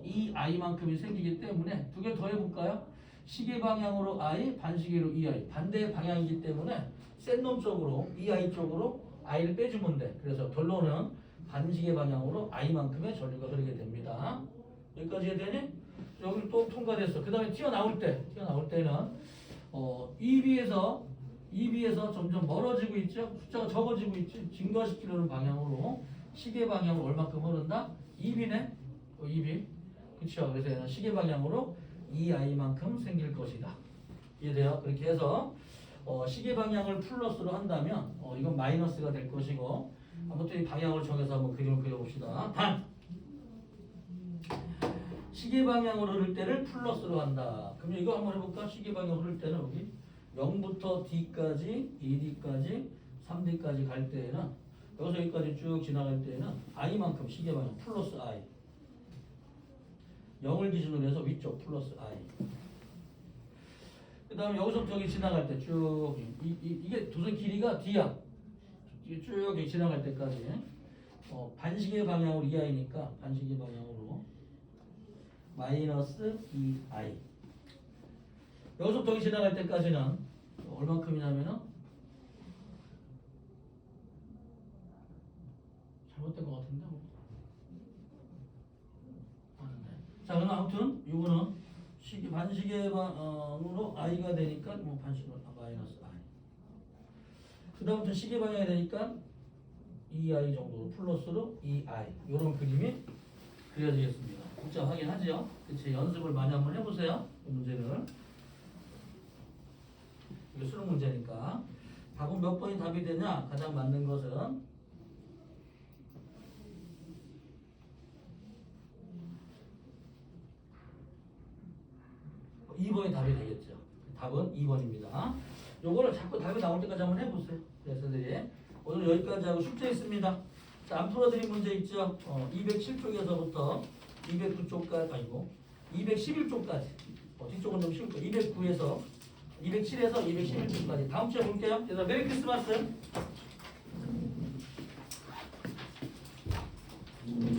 이 I만큼이 생기기 때문에 두 개 더 해볼까요? 시계 방향으로 I, 반시계로 EI. 반대 방향이기 때문에 센 놈 쪽으로 EI 쪽으로 I를 빼주면 돼. 그래서 결론은 반시계 방향으로 I만큼의 전류가 흐르게 됩니다. 여기까지 해되니? 여기를 또 통과됐어. 그 다음에 튀어나올 때는 EB에서 점점 멀어지고 있죠. 숫자가 적어지고 있지. 증가시키려는 방향으로 시계 방향으로 얼마큼 흐른다? EB네. EB. 그렇죠. 그래서 얘는 시계 방향으로 EI만큼 생길 것이다. 이해돼요? 그렇게 해서 시계 방향을 플러스로 한다면 이건 마이너스가 될 것이고, 아무튼 이 방향을 정해서 한번 그림을 그려봅시다. 단! 시계 방향으로 흐를 때를 플러스로 한다. 그러면 이거 한번 해볼까? 시계 방향으로 흐를 때는 여기 0부터 D까지, 2D까지, 3D까지 갈 때에는 여기서 여기까지 쭉 지나갈 때에는 I만큼 시계 방향 플러스 I. 0을 기준으로 해서 위쪽 플러스 I. 그 다음에 여기서부터 여기 지나갈 때 쭉 이게 도선 길이가 D야. 쭉 여기 지나갈 때까지 반시계 방향으로 EI니까 반시계 방향으로 마이너스 2I. 여기서부터 여기 지나갈 때까지는 얼만큼이냐면은 잘못된 것 같은데. 자, 그럼 아무튼 이거는 반시계 방향으로 I가 되니까 뭐 반시계로 마이너스 I. 그 다음부터 시계 방향이 되니까 2I 정도로 플러스로 2I. 이런 그림이 그려지겠습니다. 문자 확인하죠? 그치? 연습을 많이 한번 해보세요. 이 문제를. 이게 수능 문제니까. 답은 몇 번이 답이 되냐? 가장 맞는 것은 2번이 답이 되겠죠. 답은 2번입니다. 요거를 자꾸 답이 나올 때까지 한번 해보세요. 네, 선생님. 오늘 여기까지 하고 숙제 있습니다. 자, 안 풀어드린 문제 있죠? 207쪽에서부터 209쪽까지, 아니고 211쪽까지. 뒤쪽은 좀 쉬울 거예요. 209에서 207에서 211쪽까지. 다음 주에 볼게요. 그래서 메리 크리스마스.